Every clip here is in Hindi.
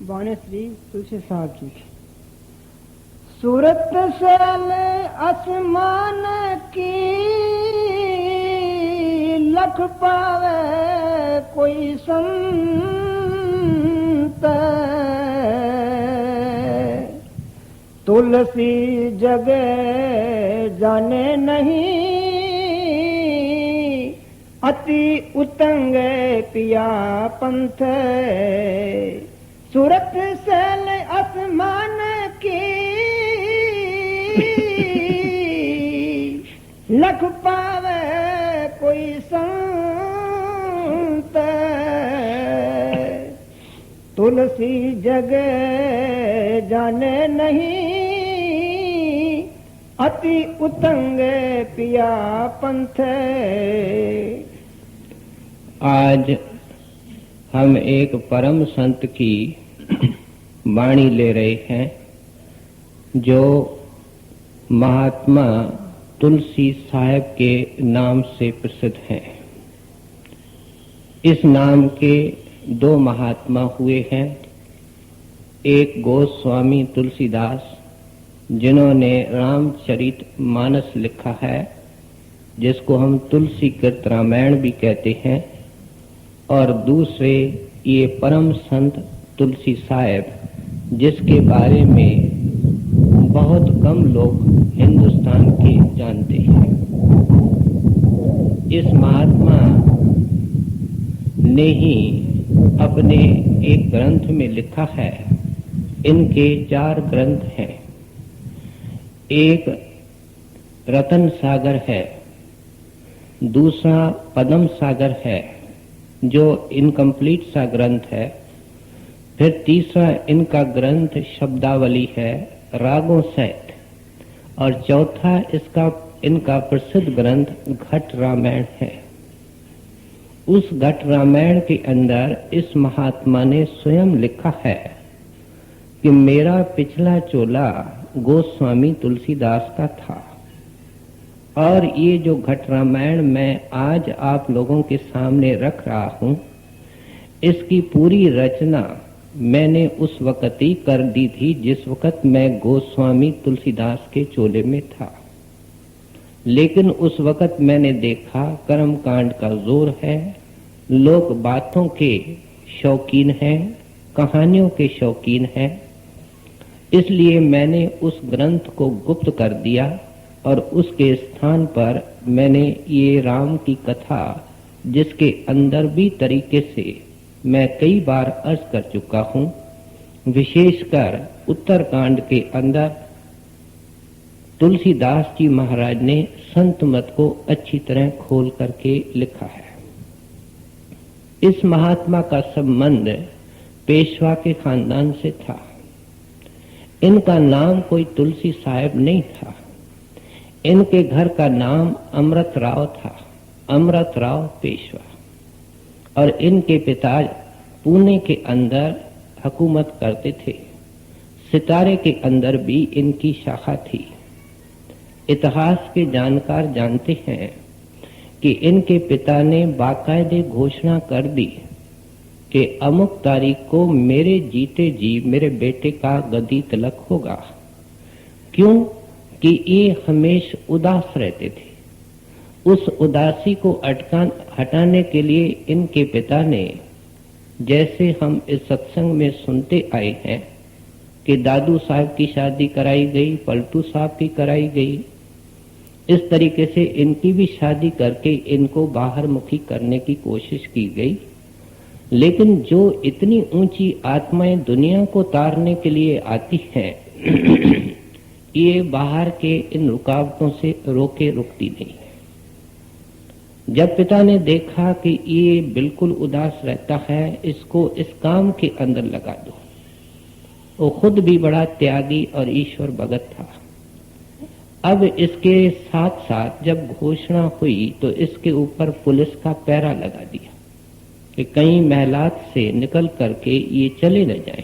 बाणे श्री तुलसी साहब जी। सूरत सैल आसमान की लख पावे कोई संत, तुलसी जगे जाने नहीं अति उतंग पिया पंथ। सूरत सैल आसमान की लख पावे कोई संत, तुलसी जगे जाने नहीं अति उतंग पिया पंथ। आज हम एक परम संत की वाणी ले रहे हैं जो महात्मा तुलसी साहब के नाम से प्रसिद्ध हैं। इस नाम के दो महात्मा हुए हैं। एक गोस्वामी तुलसीदास जिन्होंने रामचरित मानस लिखा है, जिसको हम तुलसी कृत रामायण भी कहते हैं, और दूसरे ये परम संत तुलसी साहब जिसके बारे में बहुत कम लोग हिंदुस्तान के जानते हैं। इस महात्मा ने ही अपने एक ग्रंथ में लिखा है, इनके 4 ग्रंथ हैं। एक रतन सागर है, दूसरा पद्म सागर है जो इनकम्प्लीट सा ग्रंथ है, फिर तीसरा इनका ग्रंथ शब्दावली है रागों सहित, और चौथा इनका प्रसिद्ध ग्रंथ घट रामायण है। उस घट रामायण के अंदर इस महात्मा ने स्वयं लिखा है कि मेरा पिछला चोला गोस्वामी तुलसीदास का था, और ये जो घट रामायण मैं आज आप लोगों के सामने रख रहा हूं, इसकी पूरी रचना मैंने उस वक्त ही कर दी थी जिस वक्त मैं गोस्वामी तुलसीदास के चोले में था। लेकिन उस वक्त मैंने देखा कर्म कांड का जोर है, लोग बातों के शौकीन हैं, कहानियों के शौकीन हैं, इसलिए मैंने उस ग्रंथ को गुप्त कर दिया और उसके स्थान पर मैंने ये राम की कथा, जिसके अंदर भी तरीके से मैं कई बार अर्ज कर चुका हूं, विशेषकर उत्तरकांड के अंदर तुलसीदास जी महाराज ने संत मत को अच्छी तरह खोल करके लिखा है। इस महात्मा का संबंध पेशवा के खानदान से था। इनका नाम कोई तुलसी साहब नहीं था। इनके घर का नाम अमृत राव था, अमृत राव पेशवा, और इनके पिता पुणे के अंदर हुकूमत करते थे। सितारे के अंदर भी इनकी शाखा थी। इतिहास के जानकार जानते हैं कि इनके पिता ने बाकायदे घोषणा कर दी कि अमुक तारीख को मेरे जीते जी मेरे बेटे का गद्दी तिलक होगा। क्यों कि ये हमेशा उदास रहते थे। उस उदासी को हटाने के लिए इनके पिता ने, जैसे हम इस सत्संग में सुनते आए हैं कि दादू साहब की शादी कराई गई, पलटू साहब की कराई गई, इस तरीके से इनकी भी शादी करके इनको बाहर मुखी करने की कोशिश की गई। लेकिन जो इतनी ऊंची आत्माएं दुनिया को तारने के लिए आती हैं ये बाहर के इन रुकावटों से रुकती नहीं है। जब पिता ने देखा कि ये बिल्कुल उदास रहता है, इसको इस काम के अंदर लगा दो। वो खुद भी बड़ा त्यागी और ईश्वर भगत था। अब इसके साथ साथ जब घोषणा हुई तो इसके ऊपर पुलिस का पहरा लगा दिया कि कहीं महलात से निकल करके ये चले न जाएं।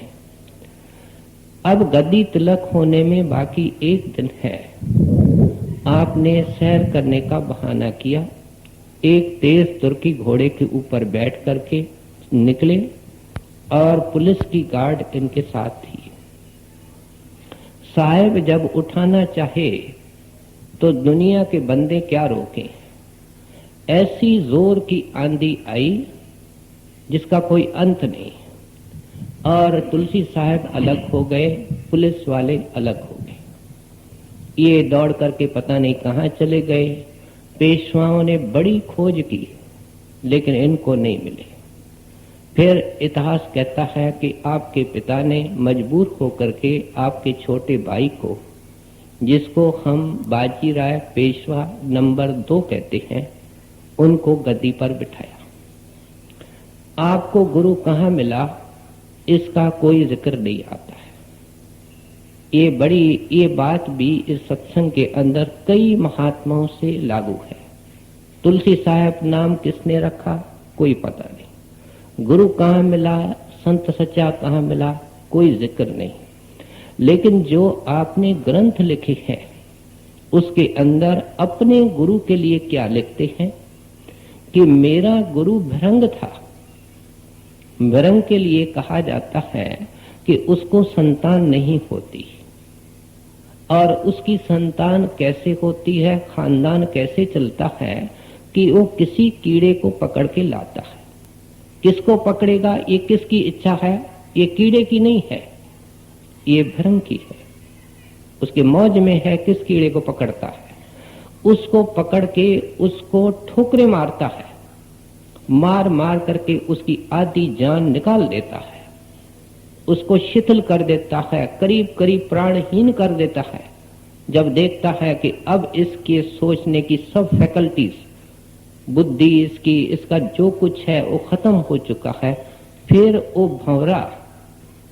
अब गद्दी तिलक होने में बाकी 1 दिन है। आपने सैर करने का बहाना किया, एक तेज तुर्की घोड़े के ऊपर बैठ करके निकले और पुलिस की गार्ड इनके साथ थी। साहब जब उठाना चाहे तो दुनिया के बंदे क्या रोकें। ऐसी जोर की आंधी आई जिसका कोई अंत नहीं, और तुलसी साहब अलग हो गए, पुलिस वाले अलग हो गए। ये दौड़ करके पता नहीं कहां चले गए। पेशवाओं ने बड़ी खोज की लेकिन इनको नहीं मिले। फिर इतिहास कहता है कि आपके पिता ने मजबूर होकर के आपके छोटे भाई को, जिसको हम बाजीराव पेशवा नंबर 2 कहते हैं, उनको गद्दी पर बिठाया। आपको गुरु कहाँ मिला इसका कोई जिक्र नहीं आता है। ये बात भी इस सत्संग के अंदर कई महात्माओं से लागू है। तुलसी साहब नाम किसने रखा कोई पता नहीं, गुरु कहाँ मिला, संत सच्चा कहाँ मिला, कोई जिक्र नहीं। लेकिन जो आपने ग्रंथ लिखे हैं उसके अंदर अपने गुरु के लिए क्या लिखते हैं कि मेरा गुरु भृंग था। भृंग के लिए कहा जाता है कि उसको संतान नहीं होती, और उसकी संतान कैसे होती है, खानदान कैसे चलता है कि वो किसी कीड़े को पकड़ के लाता है। किसको पकड़ेगा, ये किसकी इच्छा है, ये कीड़े की नहीं है, ये भृंग की है। उसके मौज में है किस कीड़े को पकड़ता है, उसको पकड़ के उसको ठोकरे मारता है, मार मार करके उसकी आधी जान निकाल देता है, उसको शिथिल कर देता है, करीब करीब प्राणहीन कर देता है। जब देखता है कि अब इसके सोचने की सब फैकल्टीज, बुद्धि इसकी, इसका जो कुछ है वो खत्म हो चुका है, फिर वो भंवरा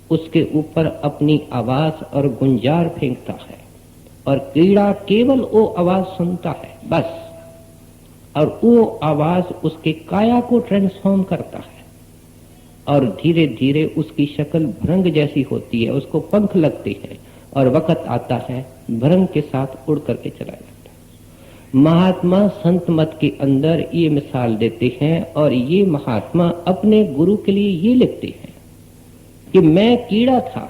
उसके ऊपर अपनी आवाज और गुंजार फेंकता है, और कीड़ा केवल वो आवाज सुनता है बस, और वो आवाज उसके काया को ट्रांसफॉर्म करता है, और धीरे धीरे उसकी शक्ल भृंग जैसी होती है, उसको पंख लगते हैं, और वक्त आता है भृंग के साथ उड़ करके चला जाता है। महात्मा संत मत के अंदर ये मिसाल देते हैं, और ये महात्मा अपने गुरु के लिए ये लिखते हैं कि मैं कीड़ा था,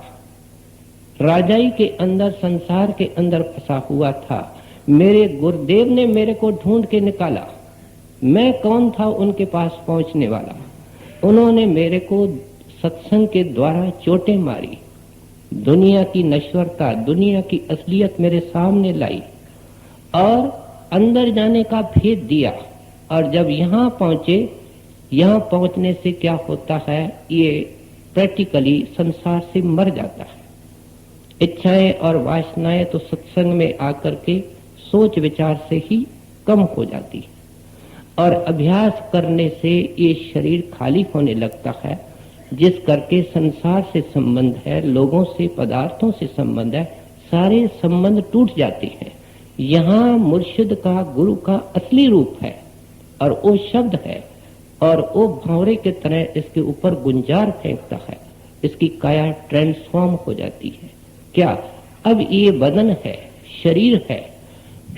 राजाई के अंदर, संसार के अंदर फंसा हुआ था, मेरे गुरुदेव ने मेरे को ढूंढ के निकाला। मैं कौन था उनके पास पहुंचने वाला, उन्होंने मेरे को सत्संग के द्वारा चोटें मारी, दुनिया की नश्वरता, दुनिया की असलियत मेरे सामने लाई, और अंदर जाने का भेद दिया। और जब यहाँ पहुंचे, यहाँ पहुंचने से क्या होता है, ये प्रैक्टिकली संसार से मर जाता है। इच्छाएं और वासनाएं तो सत्संग में आकर के सोच विचार से ही कम हो जाती है, और अभ्यास करने से ये शरीर खाली होने लगता है, जिस करके संसार से संबंध है, लोगों से, पदार्थों से संबंध है, सारे संबंध टूट जाते हैं। यहाँ मुर्शिद का, गुरु का असली रूप है, और वो शब्द है, और वो भंवरे की तरह इसके ऊपर गुंजार फेंकता है, इसकी काया ट्रांसफॉर्म हो जाती है। क्या अब ये बदन है, शरीर है,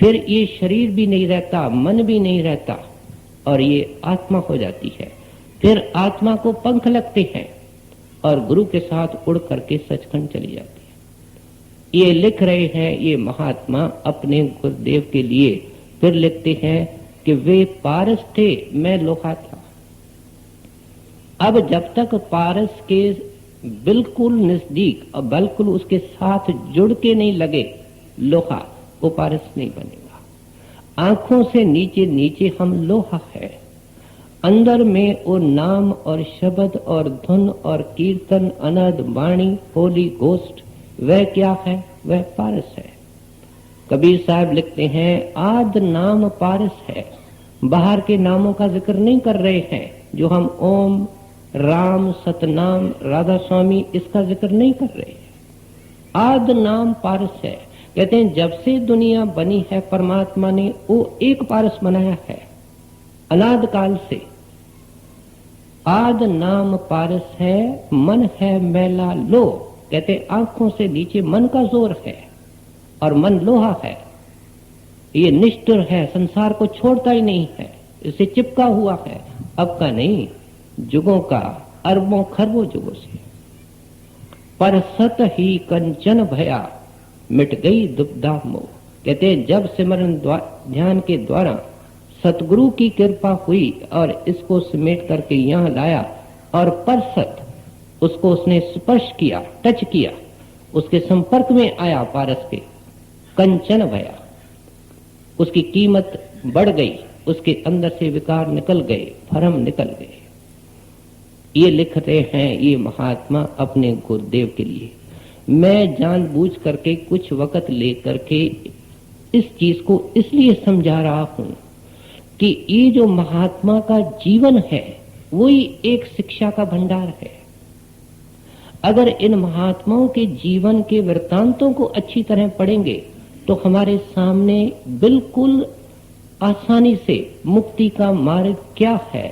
फिर ये शरीर भी नहीं रहता, मन भी नहीं रहता, और ये आत्मा हो जाती है। फिर आत्मा को पंख लगते हैं और गुरु के साथ उड़ करके सचखंड चली जाती है। ये लिख रहे हैं ये महात्मा अपने गुरुदेव के लिए। फिर लिखते हैं कि वे पारस थे, मैं लोहा था। अब जब तक पारस के बिल्कुल नजदीक और बिल्कुल उसके साथ जुड़ के नहीं लगे लोहा, वो पारस नहीं बनेगा। आंखों से नीचे नीचे हम लोहा है, अंदर में वो नाम और शब्द और धुन और कीर्तन, अनद वाणी, होली गोस्ट, वह क्या है, वह पारस है। कबीर साहब लिखते हैं आद नाम पारस है। बाहर के नामों का जिक्र नहीं कर रहे हैं, जो हम ओम, राम, सतनाम, राधा स्वामी, इसका जिक्र नहीं कर रहे हैं। आद नाम पारस है। कहते हैं जब से दुनिया बनी है परमात्मा ने वो एक पारस बनाया है, अनाद काल से। आद नाम पारस है, मन है मैला लो। कहते आंखों से नीचे मन का जोर है, और मन लोहा है, ये निष्ठुर है, संसार को छोड़ता ही नहीं है, इसे चिपका हुआ है। अब का नहीं, जुगों का, अरबों खरबों जुगों से। पर सत ही कंचन भया, मिट गई दुविधा मोह। कहते हैं जब सिमरन ध्यान के द्वारा सतगुरु की कृपा हुई और इसको समेट करके यहाँ लाया, और परसत उसको उसने स्पर्श किया, टच किया, उसके संपर्क में आया पारस के, कंचन भया, उसकी कीमत बढ़ गई, उसके अंदर से विकार निकल गए, भरम निकल गए। ये लिखते हैं ये महात्मा अपने गुरुदेव के लिए। मैं जानबूझ करके कुछ वक्त लेकर के इस चीज को इसलिए समझा रहा हूं कि ये जो महात्मा का जीवन है वही एक शिक्षा का भंडार है। अगर इन महात्माओं के जीवन के वृत्तांतों को अच्छी तरह पढ़ेंगे तो हमारे सामने बिल्कुल आसानी से मुक्ति का मार्ग क्या है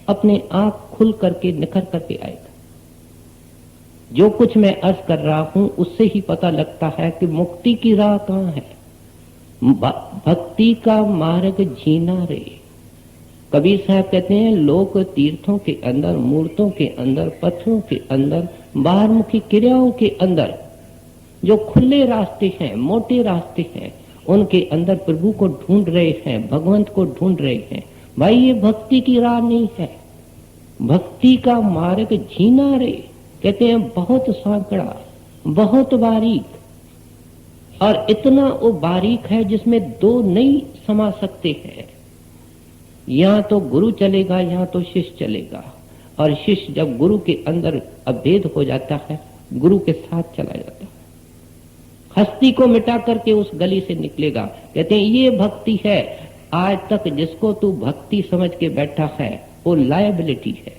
अपने आप खुल करके निखर करके आएगा। जो कुछ मैं अर्ज कर रहा हूं उससे ही पता लगता है कि मुक्ति की राह कहां है। भक्ति का मार्ग जीना रे। कबीर साहब कहते हैं लोक तीर्थों के अंदर, मूर्तों के अंदर, पत्थरों के अंदर, बाहरमुखी क्रियाओं के अंदर जो खुले रास्ते हैं, मोटे रास्ते हैं, उनके अंदर प्रभु को ढूंढ रहे हैं, भगवंत को ढूंढ रहे हैं। भाई ये भक्ति की राह नहीं है। भक्ति का मार्ग जीना रे। कहते हैं बहुत सांकड़ा, बहुत बारीक, और इतना वो बारीक है जिसमें दो नहीं समा सकते हैं। यहाँ तो गुरु चलेगा, यहाँ तो शिष्य चलेगा, और शिष्य जब गुरु के अंदर अभेद हो जाता है गुरु के साथ चला जाता है। हस्ती को मिटा करके उस गली से निकलेगा। कहते हैं ये भक्ति है। आज तक जिसको तू भक्ति समझ के बैठा है वो लायबिलिटी है,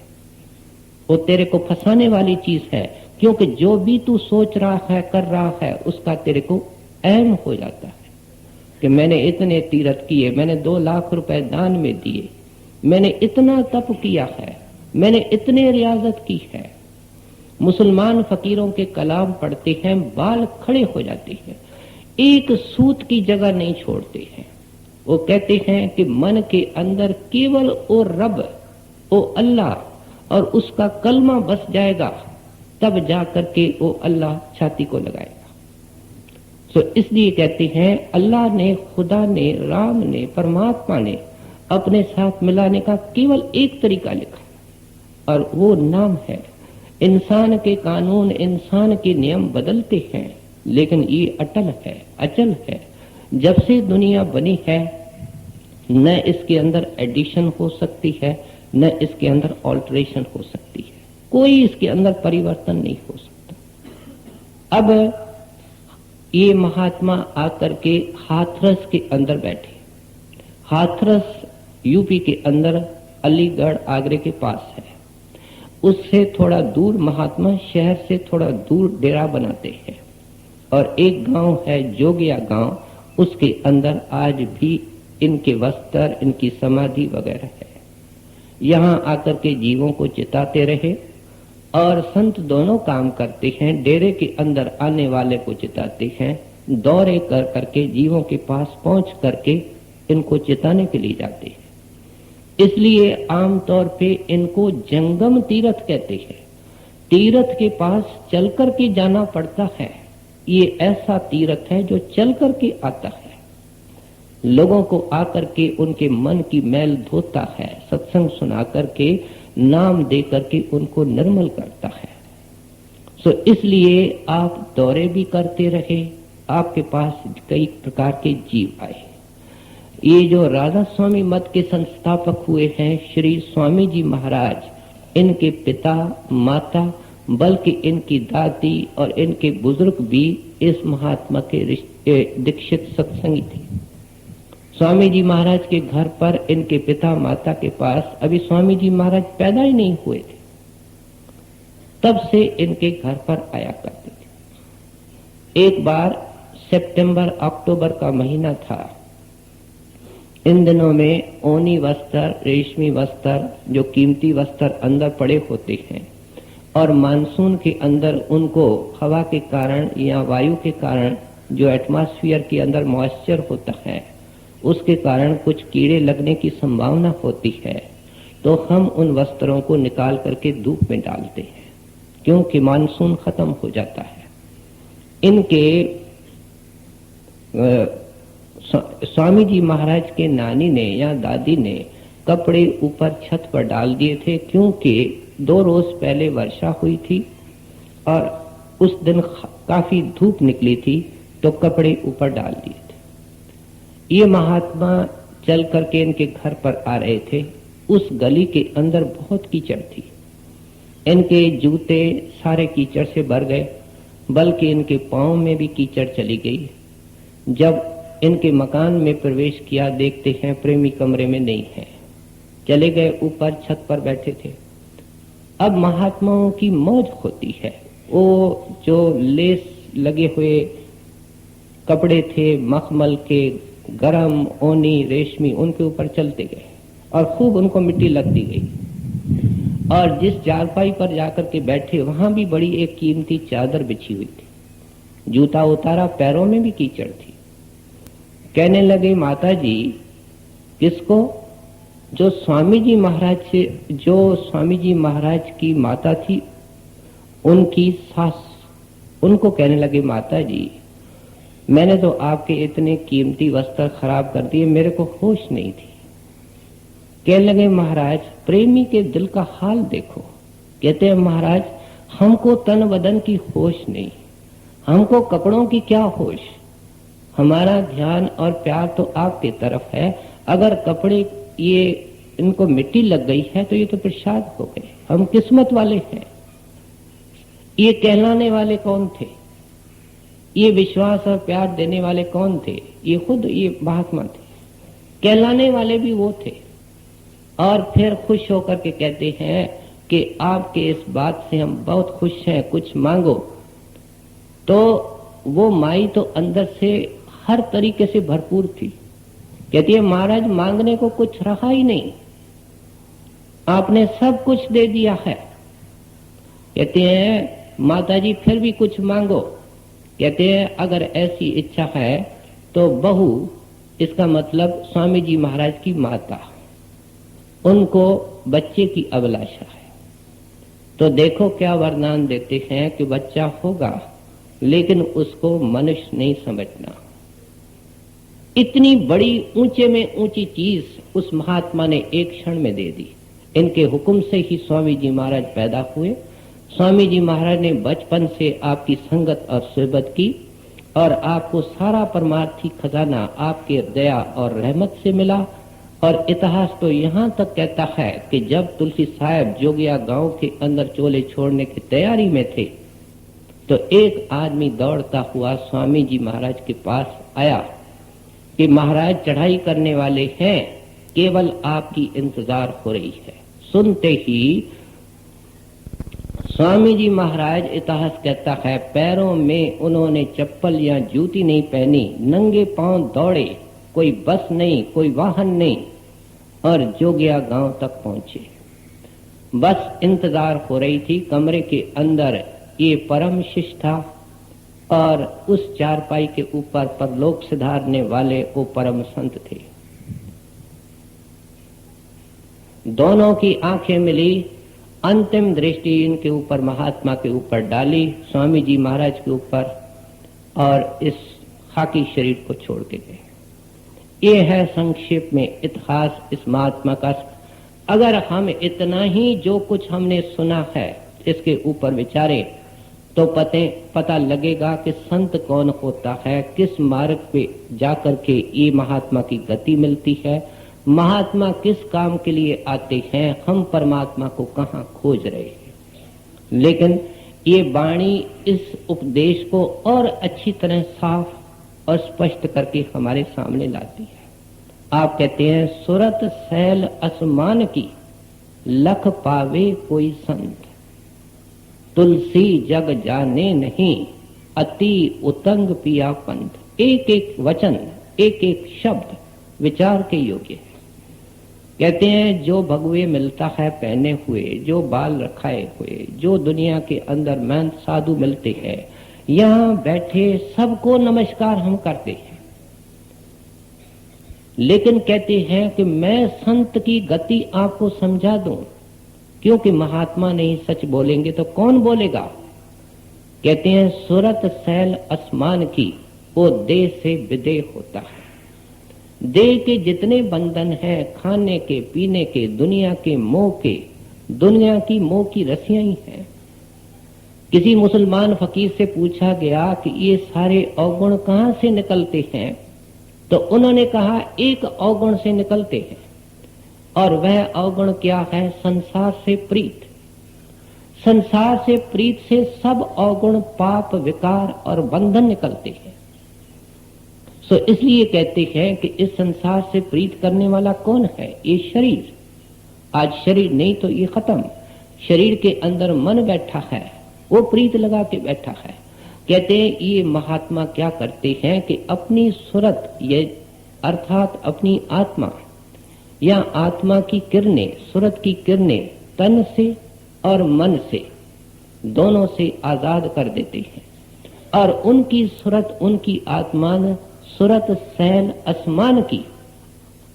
वो तेरे को फंसाने वाली चीज है, क्योंकि जो भी तू सोच रहा है, कर रहा है, उसका तेरे को अहम हो जाता है कि मैंने इतने तीर्थ किए, मैंने 2 लाख रुपए दान में दिए, मैंने इतना तप किया है, मैंने इतने रियाजत की है। मुसलमान फकीरों के कलाम पढ़ते हैं, बाल खड़े हो जाते हैं, एक सूत की जगह नहीं छोड़ते हैं। वो कहते हैं कि मन के अंदर केवल ओ रब, ओ अल्लाह और उसका कलमा बस जाएगा, तब जा करके वो अल्लाह छाती को लगाएगा। तो इसलिए कहते हैं अल्लाह ने, खुदा ने, राम ने, परमात्मा ने अपने साथ मिलाने का केवल एक तरीका लिखा, और वो नाम है। इंसान के कानून, इंसान के नियम बदलते हैं, लेकिन ये अटल है, अचल है। जब से दुनिया बनी है न इसके अंदर एडिशन हो सकती है, न इसके अंदर ऑल्टरेशन हो सकती है, कोई इसके अंदर परिवर्तन नहीं हो सकता। अब ये महात्मा आकर के हाथरस के अंदर बैठे। हाथरस यूपी के अंदर, अलीगढ़ आगरे के पास है। उससे थोड़ा दूर महात्मा शहर से थोड़ा दूर डेरा बनाते हैं, और एक गांव है जोगिया गांव, उसके अंदर आज भी इनके वस्त्र, इनकी समाधि वगैरह है। यहाँ आकर के जीवों को चिताते रहे, और संत दोनों काम करते हैं। डेरे के अंदर आने वाले को चिताते हैं, दौरे कर करके जीवों के पास पहुंच करके इनको चिताने के लिए जाते हैं। इसलिए आमतौर पे इनको जंगम तीर्थ कहते हैं। तीर्थ के पास चल करके जाना पड़ता है। ये ऐसा तीर्थ है जो चल करके आता है, लोगों को आकर के उनके मन की मैल धोता है, सत्संग सुना करके, नाम दे करके उनको निर्मल करता है। सो इसलिए आप दौरे भी करते रहे, आपके पास कई प्रकार के जीव आए। ये जो राधा स्वामी मत के संस्थापक हुए हैं श्री स्वामी जी महाराज, इनके पिता, माता, बल्कि इनकी दादी और इनके बुजुर्ग भी इस महात्मा के दीक्षित सत्संगी थे। स्वामी जी महाराज के घर पर इनके पिता माता के पास अभी स्वामी जी महाराज पैदा ही नहीं हुए थे, तब से इनके घर पर आया करते थे। एक बार सितंबर अक्टूबर का महीना था। इन दिनों में ओनी वस्त्र, रेशमी वस्त्र, जो कीमती वस्त्र अंदर पड़े होते हैं, और मानसून के अंदर उनको हवा के कारण या वायु के कारण, जो एटमॉस्फेयर के अंदर मॉइस्चर होता है, उसके कारण कुछ कीड़े लगने की संभावना होती है। तो हम उन वस्त्रों को निकाल करके धूप में डालते हैं, क्योंकि मानसून खत्म हो जाता है। इनके स्वामी जी महाराज के नानी ने या दादी ने कपड़े ऊपर छत पर डाल दिए थे, क्योंकि 2 रोज पहले वर्षा हुई थी और उस दिन काफी धूप निकली थी, तो कपड़े ऊपर डाल दिए थे। ये महात्मा चल करके इनके घर पर आ रहे थे। उस गली के अंदर बहुत कीचड़ थी, इनके जूते सारे कीचड़ से भर गए, बल्कि इनके पांव में भी कीचड़ चली गई। जब इनके मकान में प्रवेश किया, देखते हैं प्रेमी कमरे में नहीं है, चले गए ऊपर छत पर बैठे थे। अब महात्माओं की मौज होती है, वो जो लेस लगे हुए कपड़े थे मखमल के, गरम ओनी रेशमी, उनके ऊपर चलते गए और खूब उनको मिट्टी लगती गई। और जिस चारपाई पर जाकर के बैठे, वहां भी बड़ी एक कीमती चादर बिछी हुई थी। जूता उतारा, पैरों में भी कीचड़ थी। कहने लगे, माता जी किसको? जो स्वामी जी महाराज की माता थी, उनकी सास, उनको कहने लगे, माता जी मैंने तो आपके इतने कीमती वस्त्र खराब कर दिए, मेरे को होश नहीं थी। कहने लगे, महाराज प्रेमी के दिल का हाल देखो। कहते हैं, महाराज हमको तन बदन की होश नहीं, हमको कपड़ों की क्या होश, हमारा ध्यान और प्यार तो आपके तरफ है। अगर कपड़े ये इनको मिट्टी लग गई है तो ये तो प्रसाद हो गए, हम किस्मत वाले हैं। ये कहलाने वाले कौन थे? ये विश्वास और प्यार देने वाले कौन थे? ये खुद ये महात्मा थे। कहलाने वाले भी वो थे। और फिर खुश होकर के कहते हैं कि आपके इस बात से हम बहुत खुश हैं, कुछ मांगो। तो वो माई तो अंदर से हर तरीके से भरपूर थी। कहती है, महाराज मांगने को कुछ रहा ही नहीं, आपने सब कुछ दे दिया है। कहते हैं, माता जी फिर भी कुछ मांगो। कहते हैं, अगर ऐसी इच्छा है तो बहू, इसका मतलब स्वामी जी महाराज की माता, उनको बच्चे की अभिलाषा है। तो देखो क्या वरदान देते हैं कि बच्चा होगा, लेकिन उसको मनुष्य नहीं समझना। इतनी बड़ी ऊंचे में ऊंची चीज उस महात्मा ने एक क्षण में दे दी। इनके हुक्म से ही स्वामी जी महाराज पैदा हुए। स्वामी जी महाराज ने बचपन से आपकी संगत और सोहबत की और आपको सारा परमार्थी खजाना आपके दया और रहमत से मिला। और इतिहास तो यहाँ तक कहता है कि जब तुलसी साहब जोगिया गांव के अंदर चोले छोड़ने की तैयारी में थे, तो एक आदमी दौड़ता हुआ स्वामी जी महाराज के पास आया कि महाराज चढ़ाई करने वाले हैं, केवल आपकी इंतजार हो रही है। सुनते ही स्वामी जी महाराज, इतिहास कहता है, पैरों में उन्होंने चप्पल या जूती नहीं पहनी, नंगे पांव दौड़े, कोई बस नहीं, कोई वाहन नहीं, और जोगिया गांव तक पहुंचे। बस इंतजार हो रही थी। कमरे के अंदर ये परम शिष्ट था और उस चारपाई के ऊपर परलोक सिधारने वाले वो परम संत थे। दोनों की आंखें मिली, अंतिम दृष्टि इनके ऊपर, महात्मा के ऊपर डाली, स्वामी जी महाराज के ऊपर, और इस खाकी शरीर को छोड़ के गए। ये है संक्षेप में इतिहास इस महात्मा का। अगर हम इतना ही जो कुछ हमने सुना है इसके ऊपर विचारे तो पता लगेगा कि संत कौन होता है, किस मार्ग पे जाकर के ये महात्मा की गति मिलती है, महात्मा किस काम के लिए आते हैं, हम परमात्मा को कहाँ खोज रहे हैं। लेकिन ये वाणी इस उपदेश को और अच्छी तरह साफ और स्पष्ट करके हमारे सामने लाती है। आप कहते हैं, सुरत सैल आसमान की, लख पावे कोई संत, तुलसी जग जाने नहीं, अति उतंग पिया पंथ। एक एक वचन, एक एक शब्द विचार के योग्य है। कहते हैं, जो भगवे मिलता है पहने हुए, जो बाल रखाए हुए, जो दुनिया के अंदर महंत साधु मिलते हैं, यहाँ बैठे सबको नमस्कार हम करते हैं। लेकिन कहते हैं कि मैं संत की गति आपको समझा दूं, क्योंकि महात्मा नहीं सच बोलेंगे तो कौन बोलेगा। कहते हैं सूरत सैल आसमान की, वो देह से विदेह होता है। देह के जितने बंधन हैं, खाने के, पीने के, दुनिया के मोह के, दुनिया की मोह की रस्सियां ही हैं। किसी मुसलमान फकीर से पूछा गया कि ये सारे अवगुण कहां से निकलते हैं, तो उन्होंने कहा एक अवगुण से निकलते हैं, और वह अवगुण क्या है? संसार से प्रीत। संसार से प्रीत से सब अवगुण, पाप, विकार और बंधन निकलते हैं। सो इसलिए कहते हैं कि इस संसार से प्रीत करने वाला कौन है? ये शरीर। आज शरीर नहीं तो ये खत्म। शरीर के अंदर मन बैठा है, वो प्रीत लगा के बैठा है। कहते हैं ये महात्मा क्या करते हैं कि अपनी सूरत, ये अर्थात अपनी आत्मा या आत्मा की किरणें, सूरत की किरणें तन से और मन से, दोनों से आजाद कर देते हैं, और उनकी सूरत, उनकी आत्मा सूरत सैल आसमान की,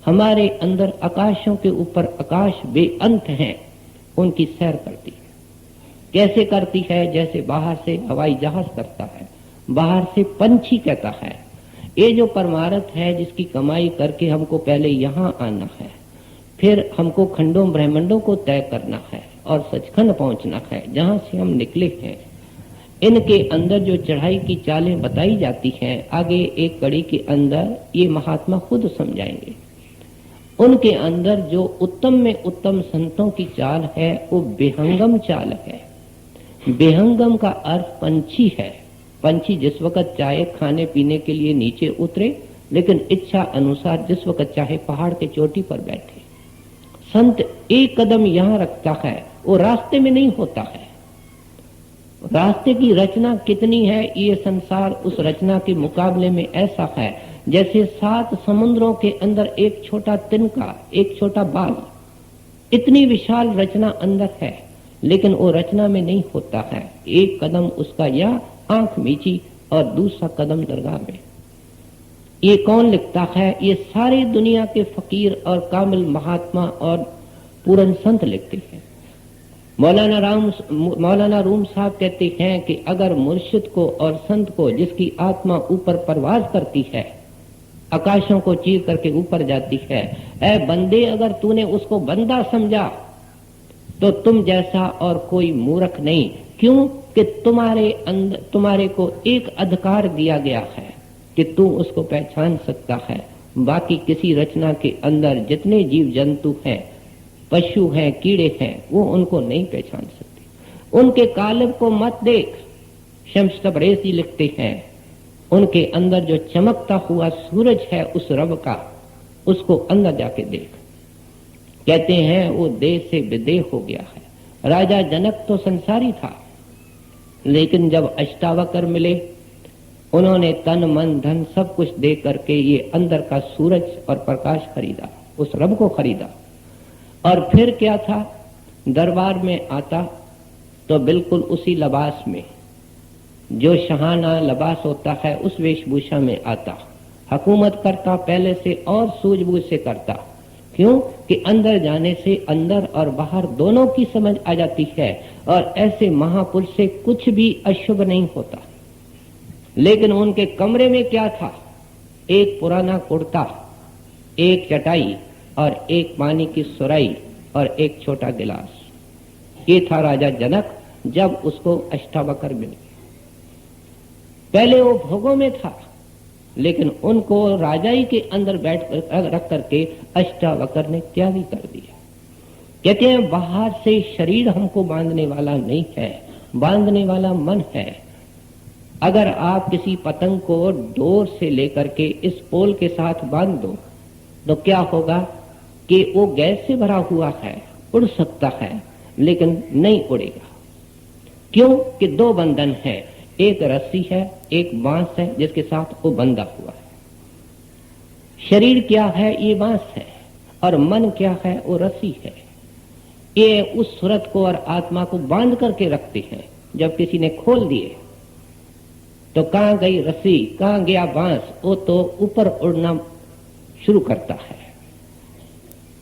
हमारे अंदर आकाशों के ऊपर आकाश बेअंत हैं, उनकी सैर करती है। कैसे करती है? जैसे बाहर से हवाई जहाज करता है, बाहर से पंछी कहता है। ये जो परमार्थ है, जिसकी कमाई करके हमको पहले यहाँ आना है, फिर हमको खंडों ब्रह्मंडों को तय करना है और सचखंड पहुंचना है, जहां से हम निकले हैं। इनके अंदर जो चढ़ाई की चालें बताई जाती हैं, आगे एक कड़ी के अंदर ये महात्मा खुद समझाएंगे। उनके अंदर जो उत्तम में उत्तम संतों की चाल है, वो बेहंगम चाल है। बेहंगम का अर्थ पंछी है। पंछी जिस वक्त चाहे खाने पीने के लिए नीचे उतरे, लेकिन इच्छा अनुसार जिस वक्त चाहे पहाड़ के चोटी पर बैठे। संत एक कदम यहाँ रखता है, वो रास्ते में नहीं होता है। रास्ते की रचना कितनी है, ये संसार उस रचना के मुकाबले में ऐसा है जैसे 7 समुद्रों के अंदर एक छोटा तिनका, एक छोटा बाल। इतनी विशाल रचना अंदर है, लेकिन वो रचना में नहीं होता है। एक कदम उसका या आंख मीची और दूसरा कदम दरगाह में। ये कौन लिखता है? ये सारे दुनिया के फकीर और कामिल महात्मा और पूर्ण संत लिखते हैं। मौलाना रूम साहब कहते हैं कि अगर मुर्शिद को और संत को, जिसकी आत्मा ऊपर परवाज करती है, आकाशों को चीर करके ऊपर जाती है, ऐ बंदे अगर तूने उसको बंदा समझा तो तुम जैसा और कोई मूर्ख नहीं। क्यों? कि तुम्हारे को एक अधिकार दिया गया है कि तू उसको पहचान सकता है। बाकी किसी रचना के अंदर जितने जीव जंतु हैं, पशु हैं, कीड़े हैं, वो उनको नहीं पहचान सकते। उनके कालिब को मत देख। शम्स तबरेज़ी लिखते हैं, उनके अंदर जो चमकता हुआ सूरज है उस रब का, उसको अंदर जाके देख। कहते हैं वो देह से विदेह हो गया है। राजा जनक तो संसारी था, लेकिन जब अष्टावक्र मिले, उन्होंने तन मन धन सब कुछ दे करके ये अंदर का सूरज और प्रकाश खरीदा, उस रब को खरीदा। और फिर क्या था? दरबार में आता तो बिल्कुल उसी लिबास में, जो शहाना लिबास होता है, उस वेशभूषा में आता। हुकूमत करता पहले से और सूझबूझ से करता। क्यों? कि अंदर जाने से अंदर और बाहर दोनों की समझ आ जाती है, और ऐसे महापुरुष से कुछ भी अशुभ नहीं होता। लेकिन उनके कमरे में क्या था? एक पुराना कुर्ता, एक चटाई और एक पानी की सुराई और एक छोटा गिलास। ये था राजा जनक जब उसको अष्टावक्र मिले। पहले वो भोगों में था, लेकिन उनको राजाई के अंदर बैठ रख करके अष्टावक्र ने त्याग ही कर दिया। कहते हैं बाहर से शरीर हमको बांधने वाला नहीं है, बांधने वाला मन है। अगर आप किसी पतंग को डोर से लेकर के इस पोल के साथ बांध दो तो क्या होगा कि वो गैस से भरा हुआ है, उड़ सकता है लेकिन नहीं उड़ेगा। क्यों? कि 2 बंधन है, एक रस्सी है, एक बांस है जिसके साथ वो बंधा हुआ है। शरीर क्या है? ये बांस है। और मन क्या है? वो रस्सी है। ये उस सूरत को और आत्मा को बांध करके रखते हैं। जब किसी ने खोल दिए तो कहां गई रस्सी, कहां गया बांस? वो तो ऊपर उड़ना शुरू करता है।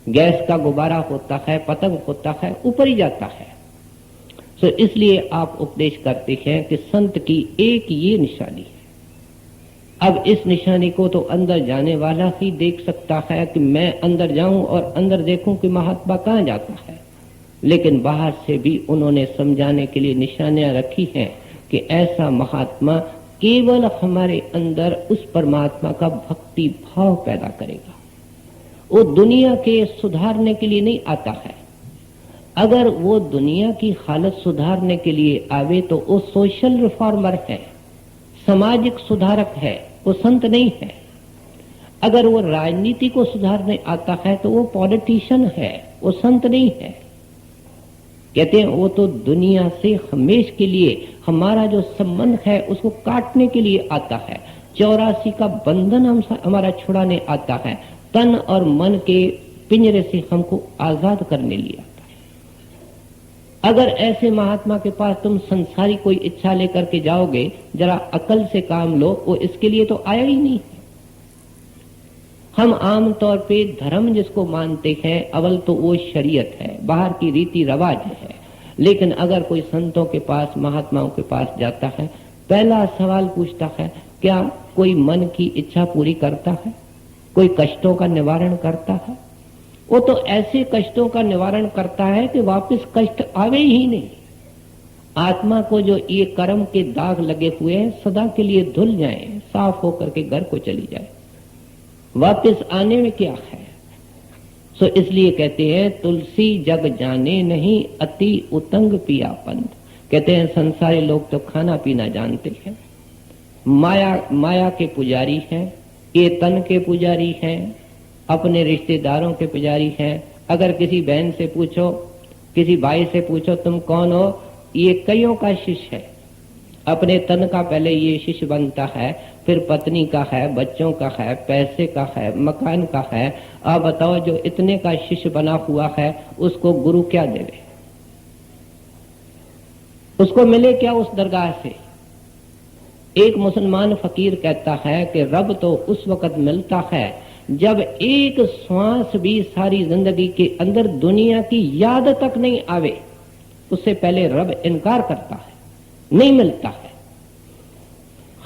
गैस का गुब्बारा होता है, पतंग होता है, ऊपर ही जाता है। तो इसलिए आप उपदेश करते हैं कि संत की एक ये निशानी है। अब इस निशानी को तो अंदर जाने वाला ही देख सकता है कि मैं अंदर जाऊं और अंदर देखूं कि महात्मा कहां जाता है। लेकिन बाहर से भी उन्होंने समझाने के लिए निशानियां रखी हैं कि ऐसा महात्मा केवल हमारे अंदर उस परमात्मा का भक्ति भाव पैदा करेगा। वो दुनिया के सुधारने के लिए नहीं आता है। अगर वो दुनिया की हालत सुधारने के लिए आवे तो वो सोशल रिफॉर्मर है, सामाजिक सुधारक है, वो संत नहीं है। अगर वो राजनीति को सुधारने आता है तो वो पॉलिटिशियन है, वो संत नहीं है। कहते हैं वो तो दुनिया से हमेशा के लिए हमारा जो संबंध है उसको काटने के लिए आता है। 84 का बंधन हमारा छुड़ाने आता है, तन और मन के पिंजरे से हमको आजाद करने लिए आता है। अगर ऐसे महात्मा के पास तुम संसारी कोई इच्छा लेकर के जाओगे, जरा अकल से काम लो, वो इसके लिए तो आया ही नहीं है। हम आम तौर पे धर्म जिसको मानते हैं, अवल तो वो शरीयत है, बाहर की रीति रिवाज है। लेकिन अगर कोई संतों के पास, महात्माओं के पास जाता है, पहला सवाल पूछता है, क्या कोई मन की इच्छा पूरी करता है, कोई कष्टों का निवारण करता है? वो तो ऐसे कष्टों का निवारण करता है कि वापस कष्ट आवे ही नहीं। आत्मा को जो ये कर्म के दाग लगे हुए हैं सदा के लिए धुल जाएं, साफ होकर के घर को चली जाए, वापस आने में क्या है। सो इसलिए कहते हैं तुलसी जग जाने नहीं अति उतंग पिया पंथ। कहते हैं संसारी लोग तो खाना पीना जानते हैं, माया के पुजारी हैं, ये तन के पुजारी हैं, अपने रिश्तेदारों के पुजारी हैं। अगर किसी बहन से पूछो, किसी भाई से पूछो तुम कौन हो, ये कईयों का शिष्य है। अपने तन का पहले ये शिष्य बनता है, फिर पत्नी का है, बच्चों का है, पैसे का है, मकान का है। आप बताओ जो इतने का शिष्य बना हुआ है उसको गुरु क्या देवे, उसको मिले क्या उस दरगाह से? एक मुसलमान फकीर कहता है कि रब तो उस वक्त मिलता है जब एक श्वास भी सारी जिंदगी के अंदर दुनिया की याद तक नहीं आवे, उससे पहले रब इनकार करता है, नहीं मिलता है।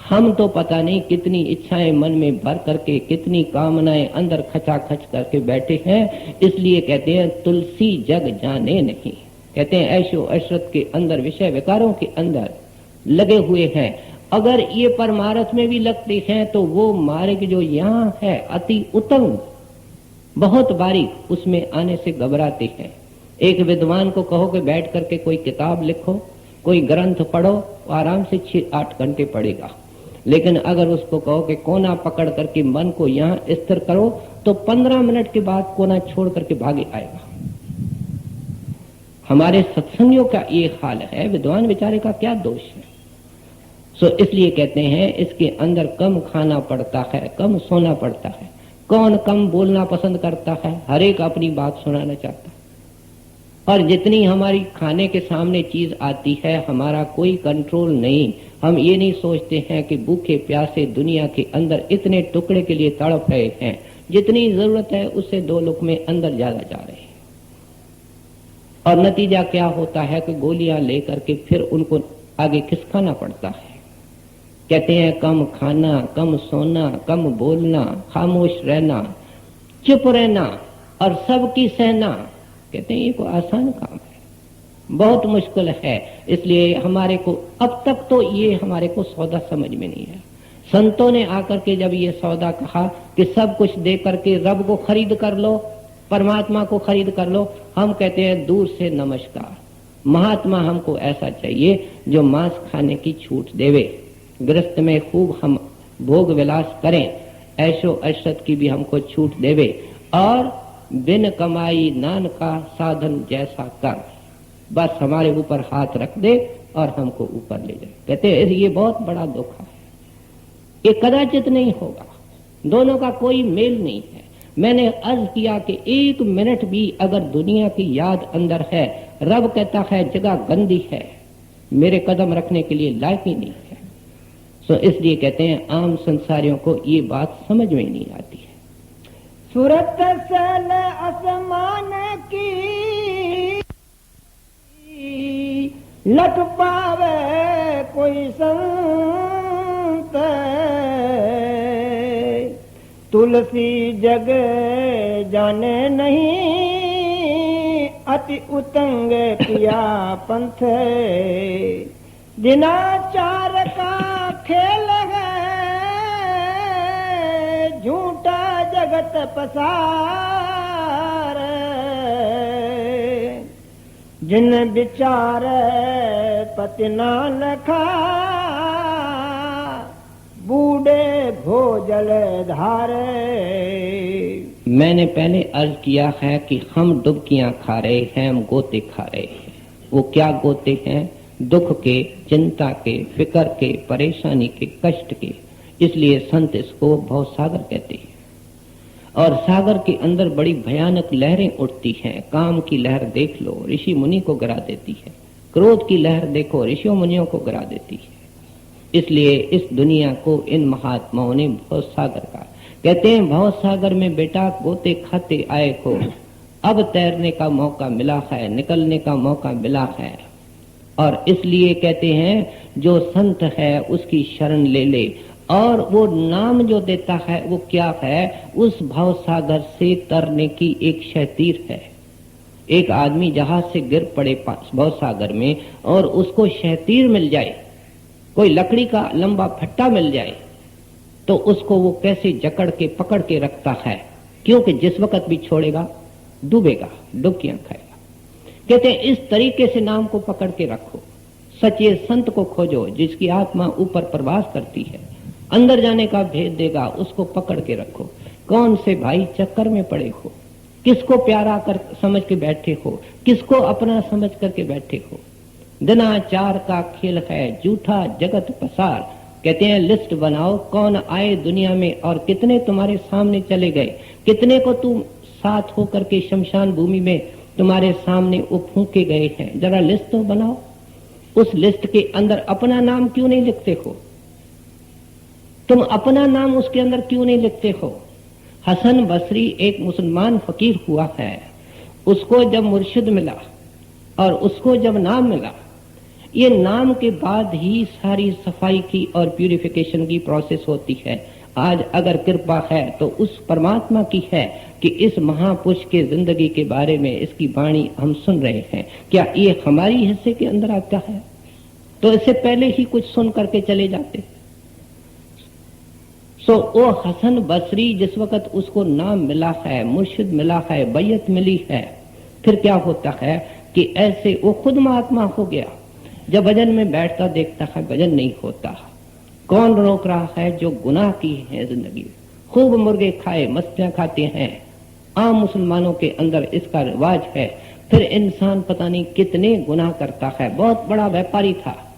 हम तो पता नहीं कितनी इच्छाएं मन में भर करके, कितनी कामनाएं अंदर खचाखच करके बैठे हैं। इसलिए कहते हैं तुलसी जग जाने नहीं। कहते हैं ऐशो अशरत के अंदर, विषय विकारों के अंदर लगे हुए हैं। अगर ये परमार्थ में भी लगते हैं तो वो मार्ग जो यहाँ है अति उत्तम, बहुत बारीक, उसमें आने से घबराते हैं। एक विद्वान को कहो कि बैठ करके कोई किताब लिखो, कोई ग्रंथ पढ़ो, आराम से 6-8 घंटे पढ़ेगा। लेकिन अगर उसको कहो कि कोना पकड़ करके मन को यहाँ स्थिर करो, तो 15 मिनट के बाद कोना छोड़ करके भागे आएगा। हमारे सत्संगियों का ये हाल है, विद्वान बेचारे का क्या दोष है। सो इसलिए कहते हैं इसके अंदर कम खाना पड़ता है, कम सोना पड़ता है। कौन कम बोलना पसंद करता है? हर एक अपनी बात सुनाना चाहता है। और जितनी हमारी खाने के सामने चीज आती है हमारा कोई कंट्रोल नहीं। हम ये नहीं सोचते हैं कि भूखे प्यासे दुनिया के अंदर इतने टुकड़े के लिए तड़प रहे हैं, जितनी जरूरत है उससे 2 लुक में अंदर ज्यादा जा रहे हैं। और नतीजा क्या होता है कि गोलियां लेकर के फिर उनको आगे खिसकाना पड़ता है। कहते हैं कम खाना, कम सोना, कम बोलना, खामोश रहना, चुप रहना और सबकी सहना। कहते हैं ये कोई आसान काम है, बहुत मुश्किल है। इसलिए हमारे को अब तक तो ये हमारे को सौदा समझ में नहीं है। संतों ने आकर के जब ये सौदा कहा कि सब कुछ दे करके रब को खरीद कर लो, परमात्मा को खरीद कर लो, हम कहते हैं दूर से नमस्कार। महात्मा हमको ऐसा चाहिए जो मांस खाने की छूट देवे, गृहस्थ में खूब हम भोग विलास करें, ऐशो अशरत की भी हमको छूट देवे, और बिन कमाई नान का साधन जैसा कर, बस हमारे ऊपर हाथ रख दे और हमको ऊपर ले जाए। कहते हैं ये बहुत बड़ा धोखा है, ये कदाचित नहीं होगा, दोनों का कोई मेल नहीं है। मैंने अर्ज किया कि 1 मिनट भी अगर दुनिया की याद अंदर है, रब कहता है जगह गंदी है, मेरे कदम रखने के लिए लायक ही नहीं है। सो इसलिए कहते हैं आम संसारियों को ये बात समझ में नहीं आती है। सूरत सल आसमान की लख पावे कोई संत, तुलसी जग जाने नहीं अति उतंग पिया पंथ। दिनाचार का खेल है झूठा जगत पसार, जिन विचार पति नानका बूढ़े भोजल धारे। मैंने पहले अर्ज किया है कि हम डुबकियां खा रहे हैं, हम गोते खा रहे हैं। वो क्या गोते हैं? दुख के, चिंता के, फिक्र के, परेशानी के, कष्ट के। इसलिए संत इसको भवसागर कहते हैं। और सागर के अंदर बड़ी भयानक लहरें उठती हैं। काम की लहर देख लो, ऋषि मुनि को गिरा देती है। क्रोध की लहर देखो, ऋषियों मुनियों को गिरा देती है। इसलिए इस दुनिया को इन महात्माओं ने भवसागर का कहते हैं। भवसागर में बेटा गोते खाते आए हो, अब तैरने का मौका मिला है, निकलने का मौका मिला है। और इसलिए कहते हैं जो संत है उसकी शरण ले ले। और वो नाम जो देता है वो क्या है? उस भवसागर से तरने की एक शतीर है। एक आदमी जहाज से गिर पड़े भवसागर में और उसको शतीर मिल जाए, कोई लकड़ी का लंबा फट्टा मिल जाए, तो उसको वो कैसे जकड़ के पकड़ के रखता है, क्योंकि जिस वक्त भी छोड़ेगा डूबेगा, डुबकियां खाएगा। कहते हैं इस तरीके से नाम को पकड़ के रखो। सच्चे संत को खोजो जिसकी आत्मा ऊपर प्रवास करती है, अंदर जाने का भेद देगा, उसको पकड़ के रखो। कौन से भाई चक्कर में पड़े हो, किसको प्यारा कर समझ के बैठे हो, किसको अपना समझ करके बैठे हो। दिनाचार का खेल है झूठा जगत पसार। कहते हैं लिस्ट बनाओ कौन आए दुनिया में और कितने तुम्हारे सामने चले गए, कितने को तुम साथ होकर के शमशान भूमि में तुम्हारे सामने वो फूंके गए हैं। जरा लिस्ट तो बनाओ। उस लिस्ट के अंदर अपना नाम क्यों नहीं लिखते हो? तुम अपना नाम उसके अंदर क्यों नहीं लिखते हो? हसन बसरी एक मुसलमान फकीर हुआ है। उसको जब मुर्शिद मिला और उसको जब नाम मिला, ये नाम के बाद ही सारी सफाई की और प्यूरिफिकेशन की प्रोसेस होती है। आज अगर कृपा है तो उस परमात्मा की है कि इस महापुरुष के जिंदगी के बारे में इसकी वाणी हम सुन रहे हैं। क्या ये हमारी हिस्से के अंदर आता है? तो इससे पहले ही कुछ सुन करके चले जाते। सो वो हसन बसरी जिस वक्त उसको नाम मिला है, मुर्शिद मिला है, बैयत मिली है, फिर क्या होता है कि ऐसे वो खुद महात्मा हो गया। जब भजन में बैठता देखता है भजन नहीं होता। कौन रोक रहा है? जो गुनाह की है जिंदगी में, खूब मुर्गे खाए, मस्तियां खाते हैं। आम मुसलमानों के अंदर इसका रिवाज है। फिर इंसान पता नहीं कितने गुनाह करता है। बहुत बड़ा व्यापारी था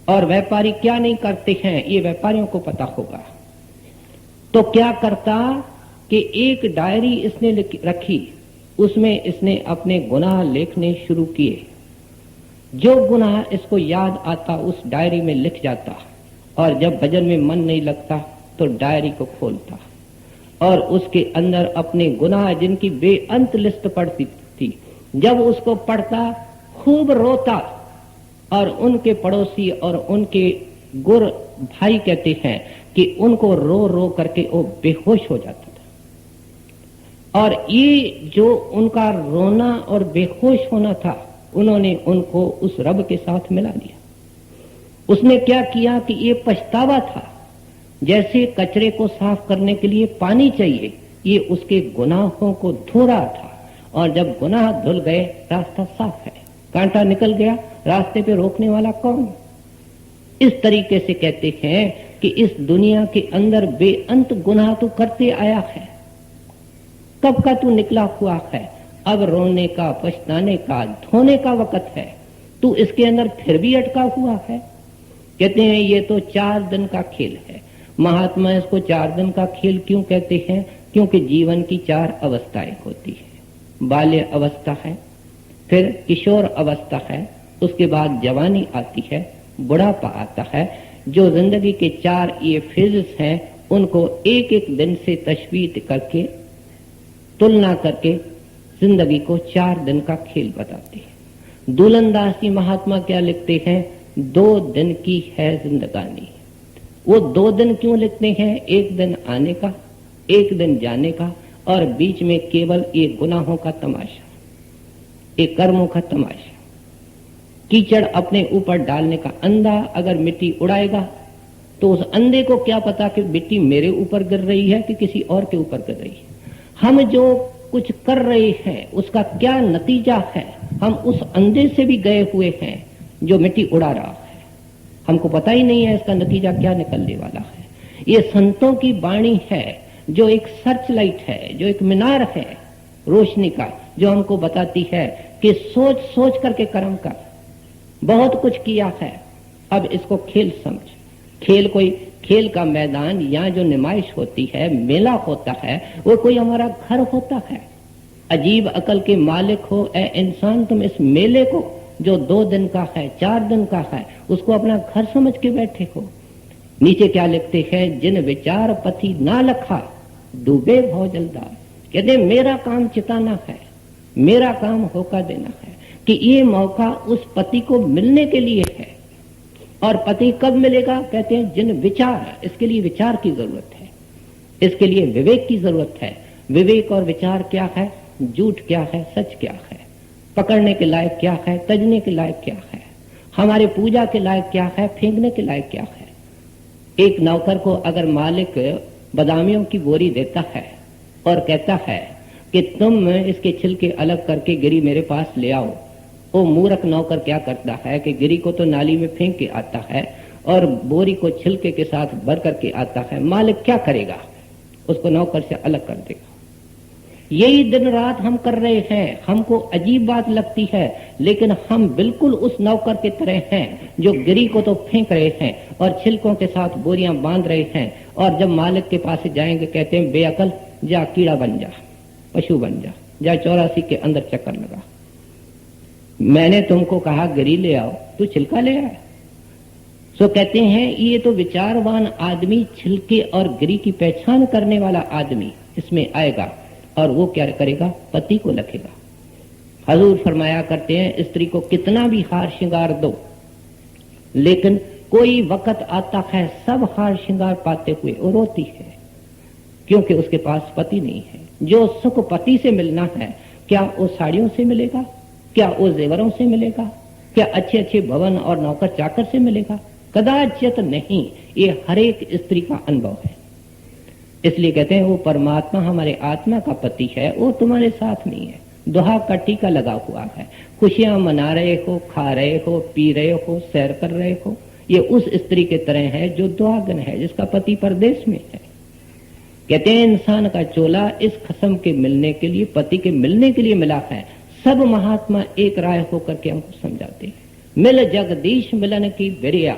और व्यापारी क्या नहीं करते हैं ये व्यापारियों को पता होगा। तो क्या करता कि एक डायरी इसने रखी, उसमें इसने अपने गुनाह लिखने शुरू किए। जो गुनाह इसको याद आता उस डायरी में लिख जाता, और जब भजन में मन नहीं लगता तो डायरी को खोलता और उसके अंदर अपने गुनाह जिनकी बेअंत लिस्ट पड़ती थी, जब उसको पढ़ता खूब रोता। और उनके पड़ोसी और उनके गुर भाई कहते हैं कि उनको रो रो करके वो बेहोश हो जाता था। और ये जो उनका रोना और बेहोश होना था, उन्होंने उनको उस रब के साथ मिला दिया। उसने क्या किया कि ये पछतावा था। जैसे कचरे को साफ करने के लिए पानी चाहिए, ये उसके गुनाहों को धो रहा था। और जब गुनाह धुल गए रास्ता साफ है, कांटा निकल गया, रास्ते पे रोकने वाला कौन? इस तरीके से कहते हैं कि इस दुनिया के अंदर बेअंत गुनाह तो करते आया है। कब का तू निकला हुआ है? अब रोने का, पछताने का, धोने का वक्त है। तू इसके अंदर फिर भी अटका हुआ है। कहते हैं ये तो 4 दिन का खेल है। महात्मा इसको 4 दिन का खेल क्यों कहते हैं? क्योंकि जीवन की 4 अवस्थाएं होती है। बाल्य अवस्था है, फिर किशोर अवस्था है, उसके बाद जवानी आती है, बुढ़ापा आता है। जो जिंदगी के 4 ये फेजेस हैं, उनको एक एक दिन से तशवीत करके तुलना करके जिंदगी को 4 दिन का खेल बताते हैं। दुलनदास जी महात्मा क्या लिखते हैं? 2 दिन की है जिंदगानी। वो 2 दिन क्यों लिखते हैं? 1 दिन आने का, 1 दिन जाने का, और बीच में केवल एक गुनाहों का तमाशा, एक कर्मों का तमाशा। कीचड़ अपने ऊपर डालने का अंधा अगर मिट्टी उड़ाएगा तो उस अंधे को क्या पता कि मिट्टी मेरे ऊपर गिर रही है कि किसी और के ऊपर गिर रही है। हम जो कुछ कर रहे हैं उसका क्या नतीजा है, हम उस अंधे से भी गए हुए हैं जो मिट्टी उड़ा रहा है। हमको पता ही नहीं है इसका नतीजा क्या निकलने वाला है। ये संतों की वाणी है जो एक सर्च लाइट है, जो एक मीनार है रोशनी का, जो हमको बताती है कि सोच सोच करके कर्म कर। बहुत कुछ किया है, अब इसको खेल समझ। खेल कोई खेल का मैदान या जो नुमाइश होती है, मेला होता है, वो कोई हमारा घर होता है। अजीब अकल के मालिक हो ए इंसान, तुम इस मेले को जो 2 दिन का है, 4 दिन का है, उसको अपना घर समझ के बैठे हो। नीचे क्या लिखते हैं? जिन विचार पथि ना लखा डूबे भव जलदार। कहते मेरा काम चिताना है, मेरा काम होका देना है कि ये मौका उस पति को मिलने के लिए है। और पति कब मिलेगा? कहते हैं जिन विचार, इसके लिए विचार की जरूरत है, इसके लिए विवेक की जरूरत है। विवेक और विचार क्या है? झूठ क्या है, सच क्या है, पकड़ने के लायक क्या है, तजने के लायक क्या है, हमारे पूजा के लायक क्या है, फेंकने के लायक क्या है। एक नौकर को अगर मालिक बादामियों की बोरी देता है और कहता है कि तुम इसके छिलके अलग करके गिरी मेरे पास ले आओ, वो मूर्ख नौकर क्या करता है कि गिरी को तो नाली में फेंक के आता है और बोरी को छिलके के साथ भर करके आता है। मालिक क्या करेगा? उसको नौकर से अलग कर देगा। यही दिन रात हम कर रहे हैं। हमको अजीब बात लगती है, लेकिन हम बिल्कुल उस नौकर की तरह हैं जो गिरी को तो फेंक रहे हैं और छिलकों के साथ बोरियां बांध रहे हैं। और जब मालिक के पास जाएंगे कहते हैं बेअकल, जा कीड़ा बन जा, पशु बन जा, जा 84 के अंदर चक्कर लगा। मैंने तुमको कहा गिरी ले आओ, तू छिलका ले आया। सो कहते हैं ये तो विचारवान आदमी, छिलके और गिरी की पहचान करने वाला आदमी इसमें आएगा और वो क्या करेगा? पति को लखेगा। हजूर फरमाया करते हैं स्त्री को कितना भी हार श्रृंगार दो, लेकिन कोई वक्त आता है सब हार श्रृंगार पाते हुए वो रोती है, क्योंकि उसके पास पति नहीं है। जो सुख पति से मिलना है, क्या वो साड़ियों से मिलेगा? क्या वो जेवरों से मिलेगा? क्या अच्छे अच्छे भवन और नौकर चाकर से मिलेगा? कदाचित नहीं। ये हर एक स्त्री का अनुभव है। इसलिए कहते हैं वो परमात्मा हमारे आत्मा का पति है, वो तुम्हारे साथ नहीं है। दुहा का टीका लगा हुआ है, खुशियां मना रहे हो, खा रहे हो, पी रहे हो, सैर कर रहे हो। ये उस स्त्री के तरह है जो दुआगन है, जिसका पति परदेश में है। कहते हैं इंसान का चोला इस खसम के मिलने के लिए, पति के मिलने के लिए मिला है। सब महात्मा एक राय होकर के हमको समझाते हैं, मिल जगदीश मिलन की बिरिया।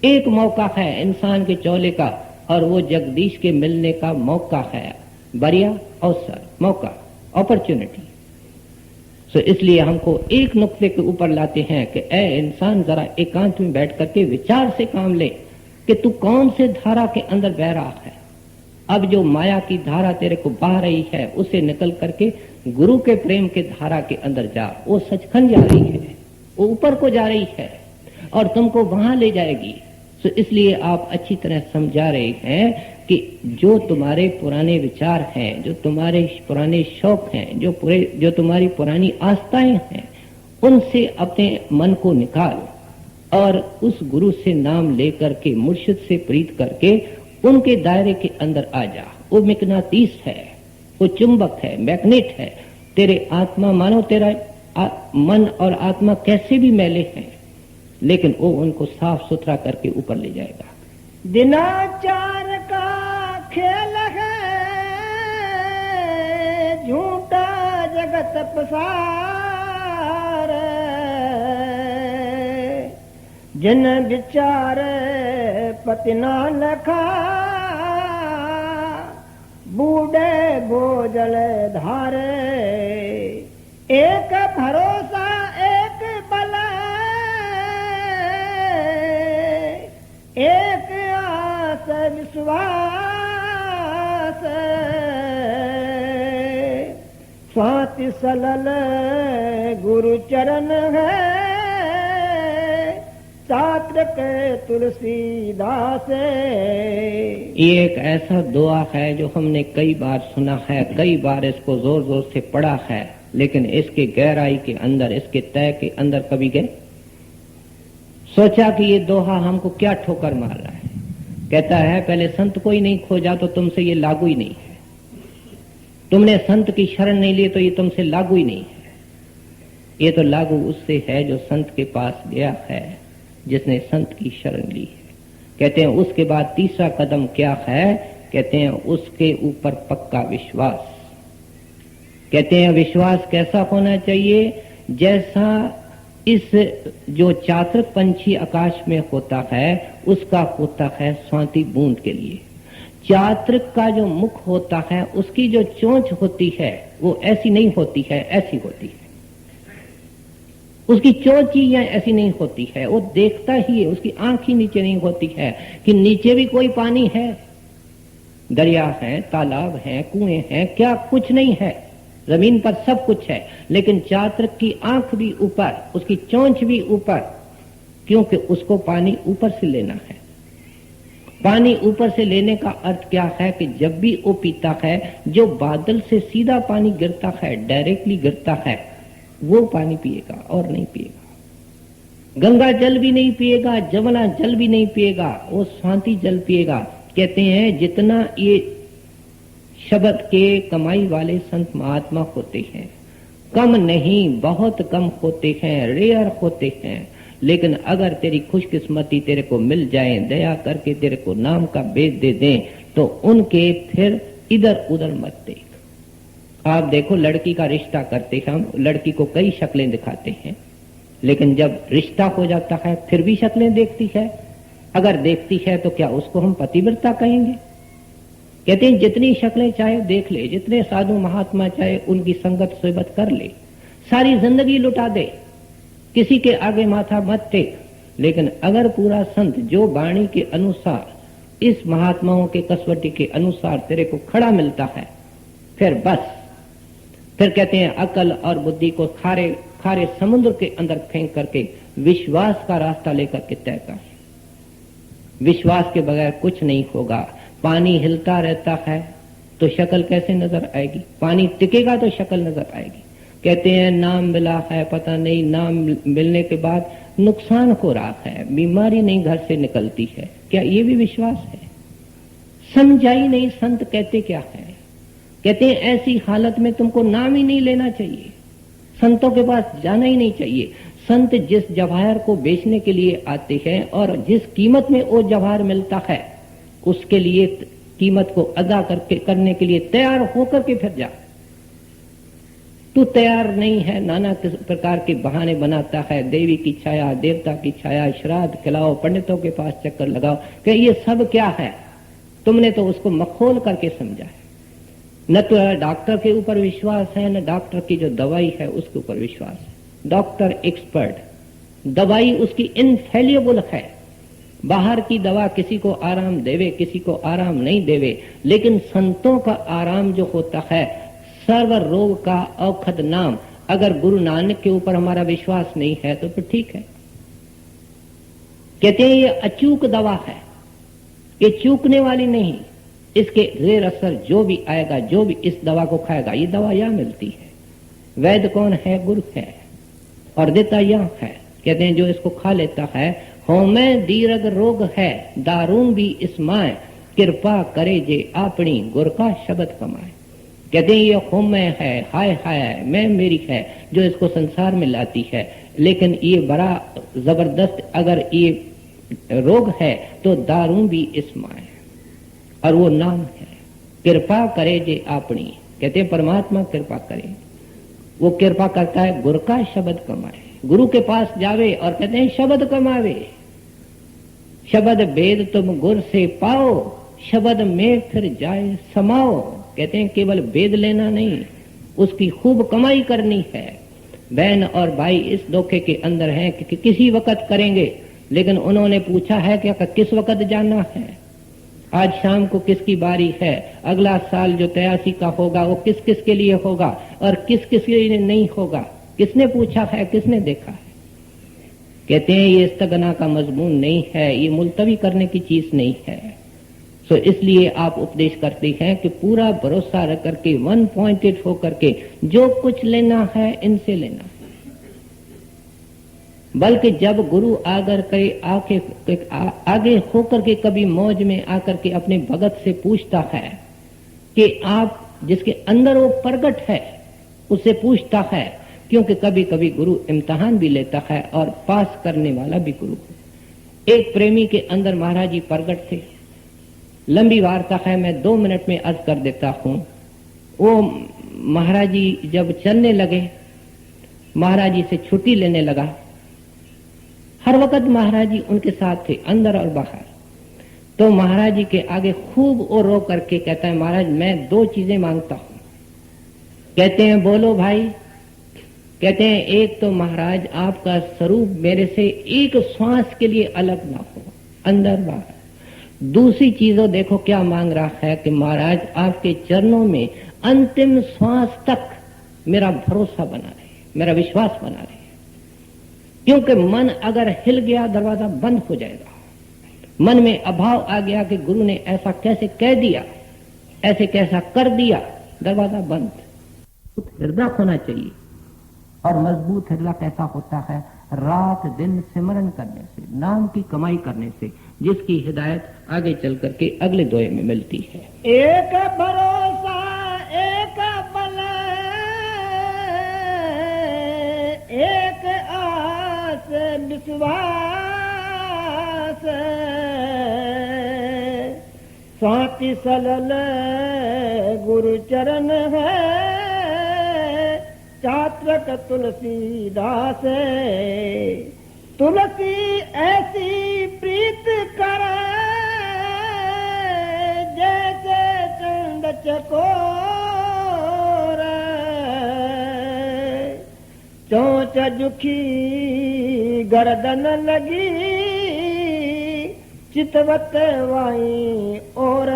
एक मौका है इंसान के चोले का और वो जगदीश के मिलने का मौका है। बरिया, अवसर, मौका, अपॉर्चुनिटी। सो इसलिए हमको एक नुक्ते के ऊपर लाते हैं कि ए इंसान जरा एकांत में बैठ करके विचार से काम ले कि तू कौन से धारा के अंदर बह रहा है। अब जो माया की धारा तेरे को बह रही है उसे निकल करके गुरु के प्रेम के धारा के अंदर जा। वो सचखंड जा रही है, वो ऊपर को जा रही है और तुमको वहां ले जाएगी। तो इसलिए आप अच्छी तरह समझा रहे हैं कि जो तुम्हारे पुराने विचार हैं, जो तुम्हारे पुराने शौक हैं, जो तुम्हारी पुरानी आस्थाएं हैं, उनसे अपने मन को निकाल और उस गुरु से नाम लेकर के, मुर्शिद से प्रीत करके उनके दायरे के अंदर आ जा। वो मिकनातीस है, वो चुंबक है, मैग्नेट है। तेरे आत्मा, मानो तेरा मन और आत्मा कैसे भी मैले हैं, लेकिन वो उनको साफ सुथरा करके ऊपर ले जाएगा। दिनाचार का खेल है, झूठा जगत पसार। जिन विचार पति ना लखा, बूढ़े भोजल धारे। एक भरोसा एक बल, एक आस विश्वास। स्वाति सलल गुरु चरण है, छात्र के तुलसीदास। ये एक ऐसा दुआ है जो हमने कई बार सुना है, कई बार इसको जोर जोर से पढ़ा है, लेकिन इसके गहराई के अंदर, इसके तय के अंदर कभी गए? सोचा कि ये दोहा हमको क्या ठोकर मार रहा है। कहता है पहले संत को ही नहीं खोजा तो तुमसे ये लागू ही नहीं है, तुमने संत की शरण नहीं ली तो ये तुमसे लागू ही नहीं है। ये तो लागू उससे है जो संत के पास गया है, जिसने संत की शरण ली है। कहते हैं उसके बाद तीसरा कदम क्या है? कहते हैं उसके ऊपर पक्का विश्वास। कहते हैं विश्वास कैसा होना चाहिए? जैसा इस जो चातक पंछी आकाश में होता है उसका होता है स्वाति बूंद के लिए। चातक का जो मुख होता है उसकी जो चोंच होती है वो ऐसी नहीं होती है, ऐसी होती है। उसकी चोंच ही ऐसी नहीं होती है, वो देखता ही है, उसकी आंख ही नीचे नहीं होती है कि नीचे भी कोई पानी है। दरिया है, तालाब है, कुएं हैं, क्या कुछ नहीं है, जमीन पर सब कुछ है, लेकिन चातक की आंख भी ऊपर, उसकी चोंच भी ऊपर, क्योंकि उसको पानी ऊपर से लेना है। पानी ऊपर से लेने का अर्थ क्या है कि जब भी वो पीता है, जो बादल से सीधा पानी गिरता है, डायरेक्टली गिरता है, वो पानी पिएगा और नहीं पिएगा। गंगा जल भी नहीं पिएगा, जमुना जल भी नहीं पिएगा, वो शांति जल पिएगा। कहते हैं जितना ये शब्द के कमाई वाले संत महात्मा होते हैं, कम नहीं बहुत कम होते हैं, रेयर होते हैं, लेकिन अगर तेरी खुशकिस्मती तेरे को मिल जाए, दया करके तेरे को नाम का बेच दे दें, तो उनके फिर इधर उधर मत देख। आप देखो लड़की का रिश्ता करते हैं हम, लड़की को कई शक्लें दिखाते हैं, लेकिन जब रिश्ता हो जाता है फिर भी शक्लें देखती है। अगर देखती है तो क्या उसको हम पतिव्रता कहेंगे? कहते हैं जितनी शक्लें चाहे देख ले, जितने साधु महात्मा चाहे उनकी संगत सोबत कर ले, सारी जिंदगी लुटा दे, किसी के आगे माथा मत टेक, लेकिन अगर पूरा संत जो वाणी के अनुसार, इस महात्माओं के कसवटी के अनुसार तेरे को खड़ा मिलता है, फिर बस, फिर कहते हैं अकल और बुद्धि को खारे खारे समुद्र के अंदर फेंक करके विश्वास का रास्ता लेकर के तय कर। विश्वास के बगैर कुछ नहीं होगा। पानी हिलता रहता है तो शक्ल कैसे नजर आएगी? पानी टिकेगा तो शक्ल नजर आएगी। कहते हैं नाम मिला है, पता नहीं नाम मिलने के बाद नुकसान हो रहा है, बीमारी नहीं घर से निकलती है, क्या ये भी विश्वास है? समझा ही नहीं संत कहते क्या है। कहते हैं ऐसी हालत में तुमको नाम ही नहीं लेना चाहिए, संतों के पास जाना ही नहीं चाहिए। संत जिस जवाहर को बेचने के लिए आते हैं और जिस कीमत में वो जवाहर मिलता है, उसके लिए कीमत को अदा करने के लिए तैयार होकर के फिर जा। तू तैयार नहीं है, नाना प्रकार के बहाने बनाता है, देवी की छाया, देवता की छाया, श्राद्ध खिलाओ, पंडितों के पास चक्कर लगाओ, कि ये सब क्या है? तुमने तो उसको मखोल करके समझा है। न तो डॉक्टर के ऊपर विश्वास है, न डॉक्टर की जो दवाई है उसके ऊपर विश्वास है। डॉक्टर एक्सपर्ट, दवाई उसकी इनफेलिएबल है। बाहर की दवा किसी को आराम देवे, किसी को आराम नहीं देवे, लेकिन संतों का आराम जो होता है, सर्व रोग का औषध नाम, अगर गुरु नानक के ऊपर हमारा विश्वास नहीं है तो फिर ठीक है। कहते हैं ये अचूक दवा है, ये चूकने वाली नहीं। इसके रेर असर जो भी आएगा, जो भी इस दवा को खाएगा, ये दवा यहां मिलती है। वैद्य कौन है? गुरु है, और देता यहां है। कहते हैं जो इसको खा लेता है, होमे दीर्घ रोग है, दारून भी इसमाए, कृपा करे जे अपनी गुर का शब्द कमाए। कहते हैं ये होमे है, हाय हाय मैं मेरी है, जो इसको संसार में लाती है, लेकिन ये बड़ा जबरदस्त अगर ये रोग है तो दारून भी इसमाए, और वो नाम है कृपा करे जे अपनी। कहते हैं परमात्मा कृपा करे, वो कृपा करता है गुरु का शब्द कमाए। गुरु के पास जावे और कहते हैं शब्द कमावे। शब्द वेद तुम गुर से पाओ, शब्द में फिर जाए समाओ। कहते हैं केवल वेद लेना नहीं, उसकी खूब कमाई करनी है। बहन और भाई इस धोखे के अंदर हैं कि किसी वक्त करेंगे, लेकिन उन्होंने पूछा है कि किस वक्त जाना है। आज शाम को किसकी बारी है, अगला साल जो 83 का होगा वो किस किस के लिए होगा और किस किस के लिए नहीं होगा, किसने पूछा है, किसने देखा है। कहते हैं ये इस्तगना का मजमून नहीं है, ये मुलतवी करने की चीज नहीं है। तो इसलिए आप उपदेश करते हैं कि पूरा भरोसा रख करके 1 पॉइंटेड होकर के जो कुछ लेना है इनसे लेना है। बल्कि जब गुरु आगर के आगे होकर के कभी मौज में आकर के अपने भगत से पूछता है कि आप जिसके अंदर वो प्रगट है उससे पूछता है, क्योंकि कभी कभी गुरु इम्तिहान भी लेता है और पास करने वाला भी गुरु है। एक प्रेमी के अंदर महाराज जी प्रगट थे। लंबी वार्ता है, मैं 2 मिनट में अर्ज कर देता हूं। वो महाराज जी जब चलने लगे, महाराज जी से छुट्टी लेने लगा। हर वक्त महाराज जी उनके साथ थे, अंदर और बाहर। तो महाराज जी के आगे खूब वो रो करके कहता है, महाराज मैं 2 चीजें मांगता हूं। कहते हैं बोलो भाई। कहते हैं एक तो महाराज आपका स्वरूप मेरे से एक श्वास के लिए अलग ना हो, अंदर बाहर। दूसरी चीजों देखो क्या मांग रहा है कि महाराज आपके चरणों में अंतिम श्वास तक मेरा भरोसा बना रहे, मेरा विश्वास बना रहे। क्योंकि मन अगर हिल गया दरवाजा बंद हो जाएगा। मन में अभाव आ गया कि गुरु ने ऐसा कैसे कह दिया, ऐसे कैसा कर दिया, दरवाजा बंद। हृदय होना चाहिए। और मजबूत हृदय कैसा होता है? रात दिन सिमरन करने से, नाम की कमाई करने से, जिसकी हिदायत आगे चल करके अगले दोए में मिलती है। एक भरोसा एक बल एक आस विश्वास, स्वाति सलल गुरु चरण है, चात्रक तुलसीदास। तुलसी ऐसी प्रीत कर जैसे चंद चकोर, चोंच जुखी गर्दन लगी, चितवत वाई और।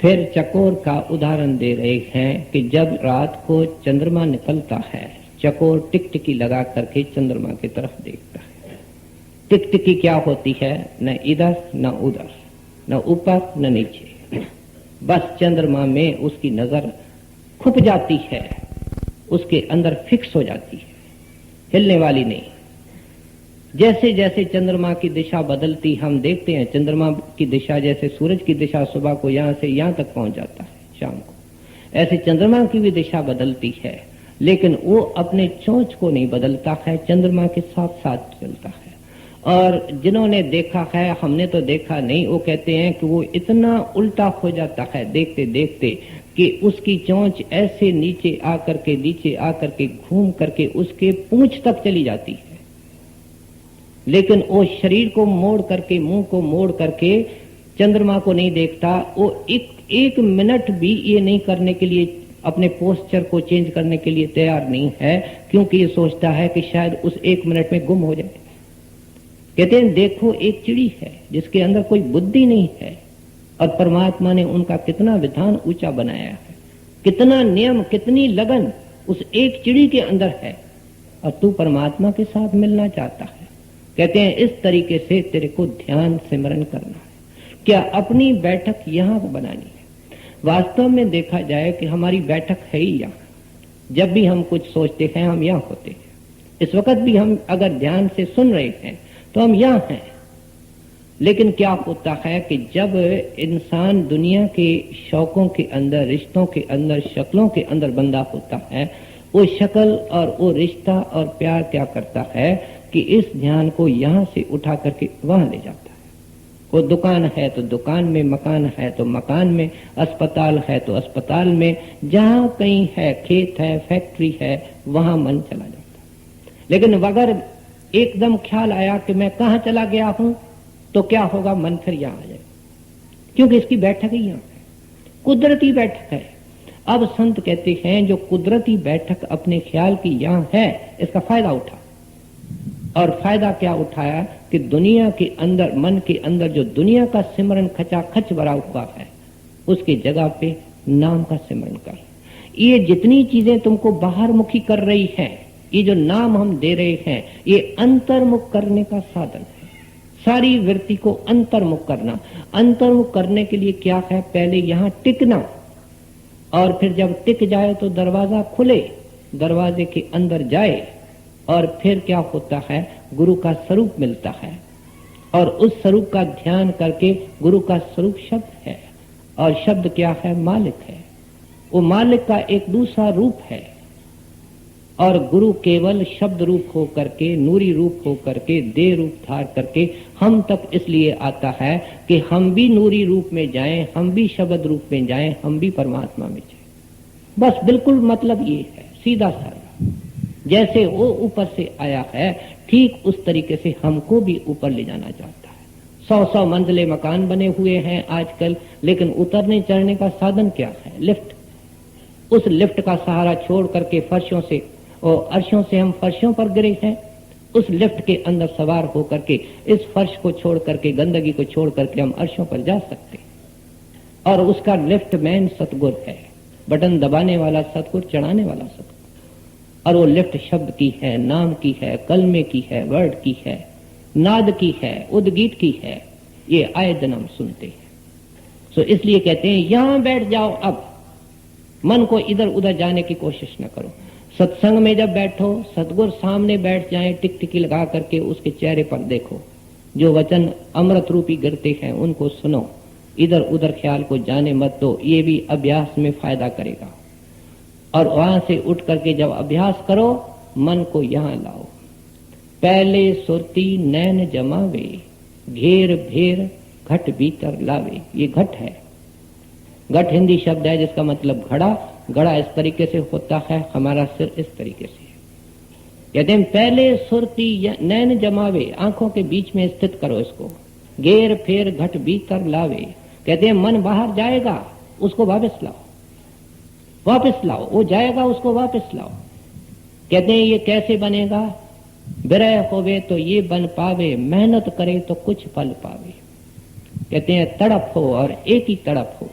फिर चकोर का उदाहरण दे रहे हैं कि जब रात को चंद्रमा निकलता है, चकोर टिकटिकी लगा करके चंद्रमा की तरफ देखता है। टिकटिकी क्या होती है? न इधर न उधर, न ऊपर न नीचे, बस चंद्रमा में उसकी नजर खुप जाती है, उसके अंदर फिक्स हो जाती है, हिलने वाली नहीं। जैसे जैसे चंद्रमा की दिशा बदलती, हम देखते हैं चंद्रमा की दिशा जैसे सूरज की दिशा सुबह को यहां से यहां तक पहुंच जाता है, शाम को ऐसे चंद्रमा की भी दिशा बदलती है, लेकिन वो अपने चोंच को नहीं बदलता है, चंद्रमा के साथ साथ चलता है। और जिन्होंने देखा है, हमने तो देखा नहीं, वो कहते हैं कि वो इतना उल्टा हो जाता है देखते देखते कि उसकी चोंच ऐसे नीचे आकर के घूम करके उसके पूंछ तक चली जाती है, लेकिन वो शरीर को मोड़ करके, मुंह को मोड़ करके चंद्रमा को नहीं देखता। वो एक मिनट भी ये नहीं करने के लिए, अपने पोस्चर को चेंज करने के लिए तैयार नहीं है, क्योंकि ये सोचता है कि शायद उस 1 मिनट में गुम हो जाए। कहते हैं देखो एक चिड़ी है जिसके अंदर कोई बुद्धि नहीं है, और परमात्मा ने उनका कितना विधान ऊंचा बनाया है, कितना नियम, कितनी लगन उस एक चिड़ी के अंदर है, और तू परमात्मा के साथ मिलना चाहता है। कहते हैं इस तरीके से तेरे को ध्यान सिमरन करना है। क्या अपनी बैठक यहां बनानी है? वास्तव में देखा जाए कि हमारी बैठक है ही यहाँ। जब भी हम कुछ सोचते हैं हम यहाँ होते हैं। इस वक्त भी हम अगर ध्यान से सुन रहे हैं तो हम यहाँ हैं। लेकिन क्या होता है कि जब इंसान दुनिया के शौकों के अंदर, रिश्तों के अंदर, शक्लों के अंदर बंधा होता है, वो शक्ल और वो रिश्ता और प्यार क्या करता है कि इस ध्यान को यहां से उठा करके वहां ले जाता है। वो दुकान है तो दुकान में, मकान है तो मकान में, अस्पताल है तो अस्पताल में, जहां कहीं है, खेत है, फैक्ट्री है, वहां मन चला जाता है। लेकिन अगर एकदम ख्याल आया कि मैं कहां चला गया हूं, तो क्या होगा? मन फिर यहां आ जाएगा, क्योंकि इसकी बैठक ही यहां है, कुदरती बैठक है। अब संत कहते हैं जो कुदरती बैठक अपने ख्याल की यहां है, इसका फायदा उठा। और फायदा क्या उठाया? कि दुनिया के अंदर, मन के अंदर जो दुनिया का सिमरन खचाखच भरा हुआ है, उसकी जगह पे नाम का सिमरन कर। ये जितनी चीजें तुमको बाहरमुखी कर रही हैं, ये जो नाम हम दे रहे हैं, ये अंतर्मुख करने का साधन है। सारी वृत्ति को अंतर्मुख करना। अंतर्मुख करने के लिए क्या है? पहले यहां टिकना, और फिर जब टिक जाए तो दरवाजा खुले, दरवाजे के अंदर जाए, और फिर क्या होता है? गुरु का स्वरूप मिलता है, और उस स्वरूप का ध्यान करके, गुरु का स्वरूप शब्द है, और शब्द क्या है? मालिक है। वो मालिक का एक दूसरा रूप है, और गुरु केवल शब्द रूप हो करके, नूरी रूप हो करके, देह रूप धार करके हम तक इसलिए आता है कि हम भी नूरी रूप में जाएं, हम भी शब्द रूप में जाएं, हम भी परमात्मा में जाएं। बस बिल्कुल मतलब ये है, सीधा साधा। जैसे वो ऊपर से आया है, ठीक उस तरीके से हमको भी ऊपर ले जाना चाहता है। 100-100 मंजिले मकान बने हुए हैं आजकल, लेकिन उतरने चढ़ने का साधन क्या है? लिफ्ट। उस लिफ्ट का सहारा छोड़ करके फर्शों से और अर्शों से हम फर्शों पर गिरे हैं। उस लिफ्ट के अंदर सवार होकर के इस फर्श को छोड़ करके, गंदगी को छोड़ करके हम अर्शों पर जा सकते हैं। और उसका लिफ्ट मैन सतगुर है, बटन दबाने वाला सतगुर, चढ़ाने वाला सतगुर। और वो लिफ्ट शब्द की है, नाम की है, कलमे की है, वर्ड की है, नाद की है, उद्गीत की है। ये आए दिन हम सुनते हैं। सो इसलिए कहते हैं यहां बैठ जाओ, अब मन को इधर उधर जाने की कोशिश न करो। सत्संग में जब बैठो, सतगुर सामने बैठ जाए, टिकटिकी लगा करके उसके चेहरे पर देखो, जो वचन अमृत रूपी गिरते हैं उनको सुनो, इधर उधर ख्याल को जाने मत दो। ये भी अभ्यास में फायदा करेगा। और वहां से उठ करके जब अभ्यास करो, मन को यहां लाओ। पहले सुरती नैन जमावे, घेर भेर घट भीतर लावे। ये घट है। घट हिंदी शब्द है जिसका मतलब घड़ा। घड़ा इस तरीके से होता है, हमारा सिर इस तरीके से। कहते हैं पहले सुरती नैन जमावे, आंखों के बीच में स्थित करो इसको। घेर फेर घट भीतर लावे। कहते हैं मन बाहर जाएगा, उसको वापस लाओ, वापस लाओ। वो जाएगा, उसको वापस लाओ। कहते हैं ये कैसे बनेगा? विरह होवे तो ये बन पावे, मेहनत करे तो कुछ फल पावे। कहते हैं तड़प हो और एक ही तड़प हो।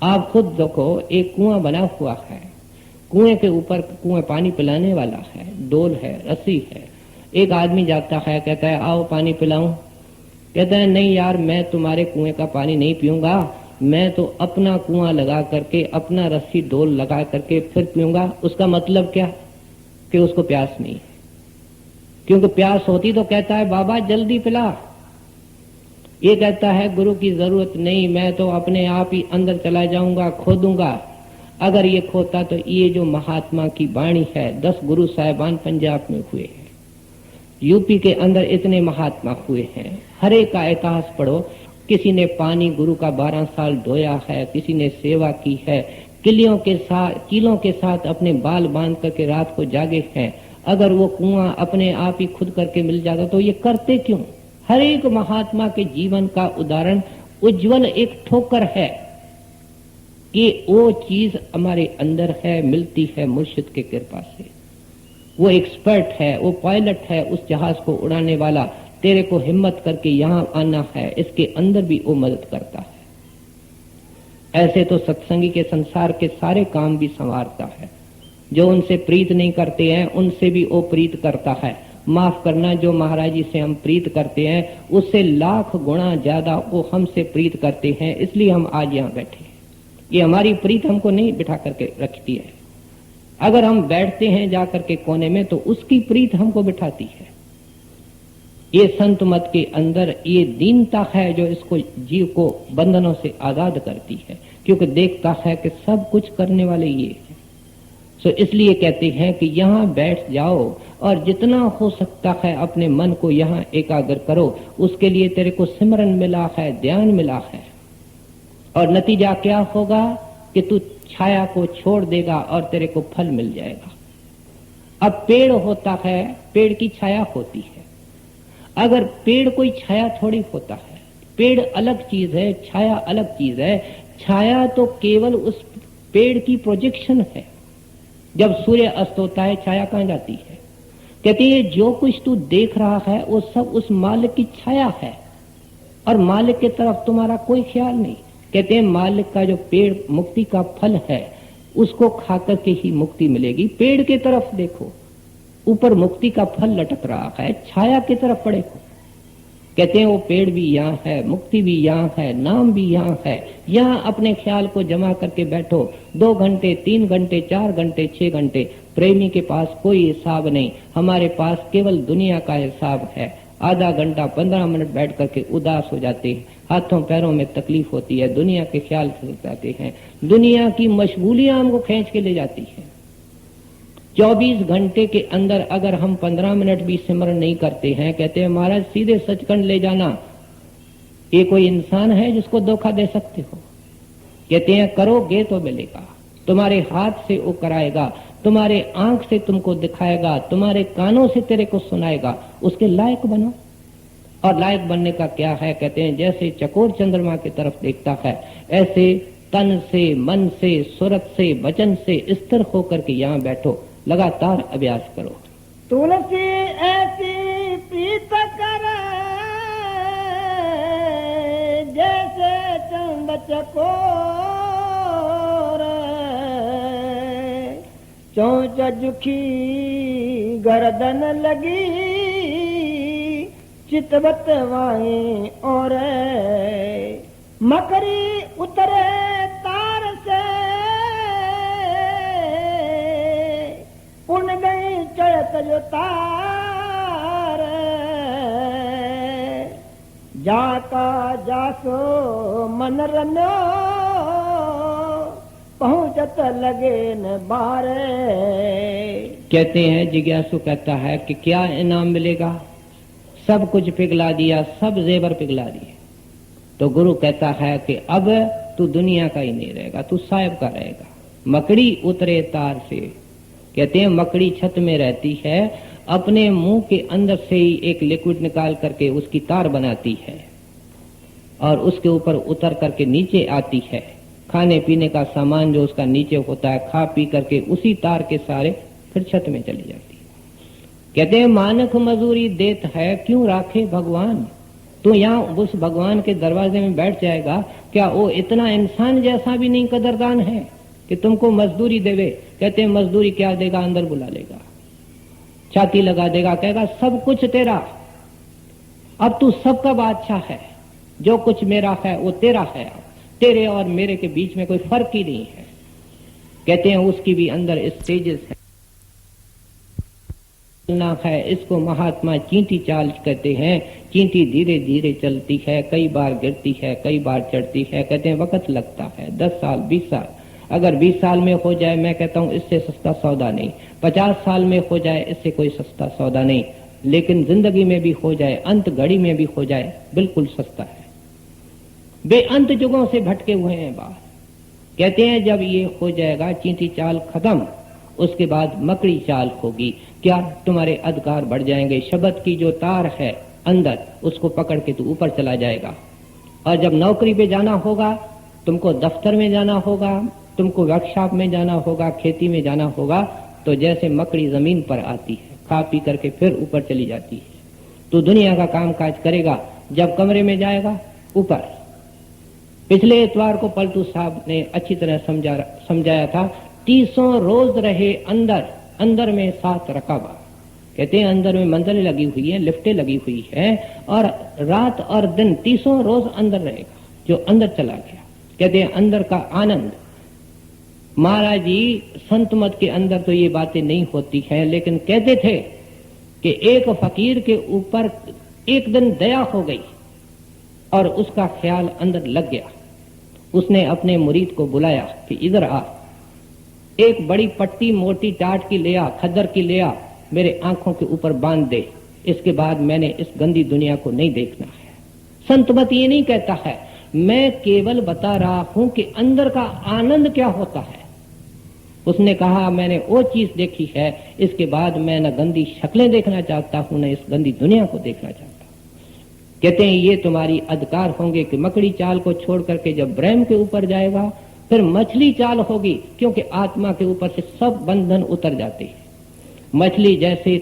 आप खुद देखो, एक कुआं बना हुआ है, कुएं के ऊपर कुएं पानी पिलाने वाला है, डोल है, रस्सी है। एक आदमी जाता है, कहता है आओ पानी पिलाऊं। कहता है नहीं यार, मैं तुम्हारे कुएं का पानी नहीं पीऊंगा, मैं तो अपना कुआं लगा करके, अपना रस्सी डोल लगा करके फिर पीऊंगा। उसका मतलब क्या? कि उसको प्यास नहीं है। क्योंकि प्यास होती तो कहता है बाबा जल्दी पिला। ये कहता है गुरु की जरूरत नहीं, मैं तो अपने आप ही अंदर चला जाऊंगा, खोदूंगा। अगर ये खोता तो ये जो महात्मा की वाणी है, 10 गुरु साहिबान पंजाब में हुए हैं, यूपी के अंदर इतने महात्मा हुए हैं। हर एक का इतिहास पढ़ो। किसी ने पानी गुरु का 12 साल ढोया है, किसी ने सेवा की है, कीलों के साथ अपने बाल बांध करके रात को जागे हैं। अगर वो कुआं अपने आप ही खुद करके मिल जाता तो ये करते क्यों? हर एक महात्मा के जीवन का उदाहरण उज्जवल एक ठोकर है कि वो चीज हमारे अंदर है, मिलती है मुर्शिद के कृपा से। वो एक्सपर्ट है, वो पायलट है, उस जहाज को उड़ाने वाला। तेरे को हिम्मत करके यहां आना है, इसके अंदर भी वो मदद करता है। ऐसे तो सत्संगी के संसार के सारे काम भी संवारता है। जो उनसे प्रीत नहीं करते हैं उनसे भी वो प्रीत करता है। माफ करना, जो महाराज जी से हम प्रीत करते हैं उससे लाख गुना ज्यादा वो हमसे प्रीत करते हैं। इसलिए हम आज यहाँ बैठे हैं। ये हमारी प्रीत हमको नहीं बिठा करके रखती है। अगर हम बैठते हैं जाकर के कोने में तो उसकी प्रीत हमको बिठाती है। ये संत मत के अंदर ये दीनता है जो इसको जीव को बंधनों से आजाद करती है, क्योंकि देखता है कि सब कुछ करने वाले ये है। तो इसलिए कहते हैं कि यहाँ बैठ जाओ और जितना हो सकता है अपने मन को यहाँ एकाग्र करो। उसके लिए तेरे को सिमरन मिला है, ध्यान मिला है, और नतीजा क्या होगा कि तू छाया को छोड़ देगा और तेरे को फल मिल जाएगा। अब पेड़ होता है, पेड़ की छाया होती है। अगर पेड़ कोई छाया थोड़ी होता है, पेड़ अलग चीज है, छाया अलग चीज है। छाया तो केवल उस पेड़ की प्रोजेक्शन है। जब सूर्य अस्त होता है छाया कहां जाती है? कहते हैं जो कुछ तू देख रहा है वो सब उस मालिक की छाया है और मालिक की तरफ तुम्हारा कोई ख्याल नहीं। कहते हैं मालिक का जो पेड़ मुक्ति का फल है उसको खाकर के ही मुक्ति मिलेगी। पेड़ की तरफ देखो, ऊपर मुक्ति का फल लटक रहा है, छाया की तरफ पड़े को। कहते हैं वो पेड़ भी यहाँ है, मुक्ति भी यहाँ है, नाम भी यहाँ है। यहाँ अपने ख्याल को जमा करके बैठो, 2 घंटे 3 घंटे 4 घंटे 6 घंटे। प्रेमी के पास कोई हिसाब नहीं, हमारे पास केवल दुनिया का हिसाब है। आधा घंटा 15 मिनट बैठ करके उदास हो जाते हैं, हाथों पैरों में तकलीफ होती है, दुनिया के ख्याल से जाते हैं, दुनिया की मशगूलियां हमको खींच के ले जाती है। 24 घंटे के अंदर अगर हम 15 मिनट भी सिमरन नहीं करते हैं, कहते हैं महाराज सीधे सचखंड ले जाना। ये कोई इंसान है जिसको धोखा दे सकते हो? कहते हैं करोगे तो मिलेगा, तुम्हारे हाथ से वो कराएगा, तुम्हारे आंख से तुमको दिखाएगा, तुम्हारे कानों से तेरे को सुनाएगा। उसके लायक बनो। और लायक बनने का क्या है? कहते हैं जैसे चकोर चंद्रमा की तरफ देखता है ऐसे तन से, मन से, सूरत से, वचन से स्थिर होकर के यहाँ बैठो, लगातार अभ्यास करो। तुलसी ऐसी प्रीत कर जैसे चंद चकोर, चोंच जुखी गर्दन लगी, चितवत वाए और मकड़ी उतरे तार से, उन गई चढ़त जो तार, जाका जासो मन रनो, पहुंचत लगे न बारे। कहते हैं जिज्ञासु कहता है कि क्या इनाम मिलेगा? सब कुछ पिघला दिया, सब जेवर पिघला दिए। तो गुरु कहता है कि अब तू दुनिया का ही नहीं रहेगा, तू साहिब का रहेगा। मकड़ी उतरे तार से, कहते हैं मकड़ी छत में रहती है, अपने मुंह के अंदर से ही एक लिक्विड निकाल करके उसकी तार बनाती है और उसके ऊपर उतर करके नीचे आती है। खाने पीने का सामान जो उसका नीचे होता है खा पी करके उसी तार के सारे फिर छत में चली जाती है। कहते हैं मानक मजूरी देत है, क्यों राखे भगवान। तू यहाँ उस भगवान के दरवाजे में बैठ जाएगा, क्या वो इतना इंसान जैसा भी नहीं कदरदान है कि तुमको मजदूरी देवे? कहते हैं मजदूरी क्या देगा, अंदर बुला लेगा, छाती लगा देगा, कहेगा सब कुछ तेरा, अब तू सबका बादशाह है, जो कुछ मेरा है वो तेरा है, तेरे और मेरे के बीच में कोई फर्क ही नहीं है। कहते हैं उसकी भी अंदर स्टेजेस है, है। इसको महात्मा चींटी चाल कहते हैं। चींटी धीरे धीरे चलती है, कई बार गिरती है, कई बार चढ़ती है। कहते हैं वक्त लगता है 10 साल 20 साल। अगर 20 साल में हो जाए, मैं कहता हूं इससे सस्ता सौदा नहीं। 50 साल में हो जाए, इससे कोई सस्ता सौदा नहीं। लेकिन जिंदगी में भी हो जाए, अंत घड़ी में भी हो जाए, बिल्कुल सस्ता है। बेअंत जुगों से भटके हुए हैं बाहर। कहते हैं जब ये हो जाएगा चींटी चाल खत्म, उसके बाद मकड़ी चाल होगी। क्या तुम्हारे अधिकार बढ़ जाएंगे। शब्द की जो तार है अंदर, उसको पकड़ के तू ऊपर चला जाएगा। और जब नौकरी पे जाना होगा, तुमको दफ्तर में जाना होगा, तुमको वर्कशॉप में जाना होगा, खेती में जाना होगा, तो जैसे मकड़ी जमीन पर आती है, खा पी करके फिर ऊपर चली जाती है। तो दुनिया का काम काज करेगा। जब कमरे में जाएगा, ऊपर। पिछले इतवार को पलटू साहब ने अच्छी तरह समझाया था। 300 रोज रहे अंदर, अंदर में 7 रकाबा। कहते हैं अंदर में मंजिलें लगी हुई है, लिफ्टें लगी हुई है, और रात और दिन 300 रोज अंदर रहेगा। जो अंदर चला गया, कहते हैं अंदर का आनंद। महाराज जी संत मत के अंदर तो ये बातें नहीं होती हैं, लेकिन कहते थे कि एक फकीर के ऊपर एक दिन दया हो गई और उसका ख्याल अंदर लग गया। उसने अपने मुरीद को बुलाया कि इधर आ, एक बड़ी पट्टी मोटी टाट की ले आ, खद्दर की ले आ, मेरे आंखों के ऊपर बांध दे। इसके बाद मैंने इस गंदी दुनिया को नहीं देखना है। संत मत ये नहीं कहता है, मैं केवल बता रहा हूं कि अंदर का आनंद क्या होता है। उसने कहा मैंने वो चीज देखी है, इसके बाद मैं न गंदी शक्लें देखना चाहता हूं, न इस गंदी दुनिया को देखना चाहता। कहते हैं ये तुम्हारी अधिकार होंगे कि मकड़ी चाल को छोड़ करके जब ब्रह्म के ऊपर जाएगा, फिर मछली चाल होगी, क्योंकि आत्मा के ऊपर से सब बंधन उतर जाते हैं। मछली जैसे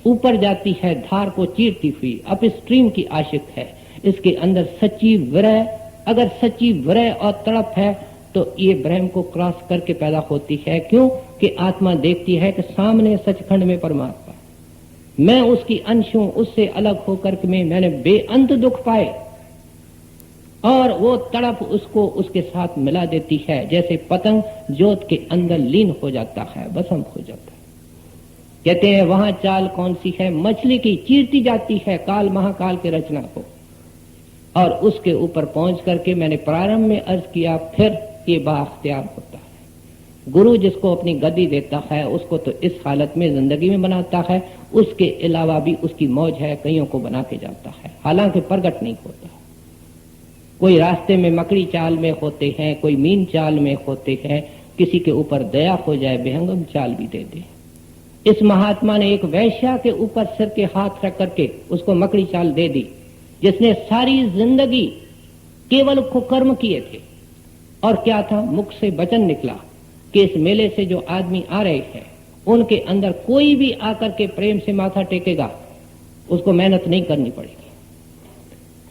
ऊपर जाती है धार को चीरती हुई, अप स्ट्रीम की आशिक है। इसके अंदर सच्ची विरह, अगर सच्ची विरह और तड़प है तो ये ब्रह्म को क्रॉस करके पैदा होती है। क्यों कि आत्मा देखती है कि सामने सचखंड में परमात्मा, मैं उसकी अंश हूं, उससे अलग होकर के मैंने बेअंत दुख पाए, और वो तड़प उसको उसके साथ मिला देती है। जैसे पतंग जोत के अंदर लीन हो जाता है, भस्म हो जाता है। कहते हैं वहां चाल कौन सी है, मछली की, चीरती जाती है काल महाकाल के रचना को। और उसके ऊपर पहुंच करके मैंने प्रारंभ में अर्ज किया, फिर ये बाख्तियार होता है। गुरु जिसको अपनी गद्दी देता है उसको तो इस हालत में जिंदगी में बनाता है, उसके अलावा भी उसकी मौज है, कईयों को बना के जाता है, हालांकि प्रगट नहीं होता। कोई रास्ते में मकड़ी चाल में होते हैं, कोई मीन चाल में होते हैं, किसी के ऊपर दया हो जाए बेहंगम चाल भी दे दे। इस महात्मा ने एक वैश्या के ऊपर सिर के हाथ रख करके उसको मकड़ी चाल दे दी, जिसने सारी जिंदगी केवल कुकर्म किए थे। और क्या था, मुख से वचन निकला कि इस मेले से जो आदमी आ रहे हैं उनके अंदर कोई भी आकर के प्रेम से माथा टेकेगा, उसको मेहनत नहीं करनी पड़ेगी।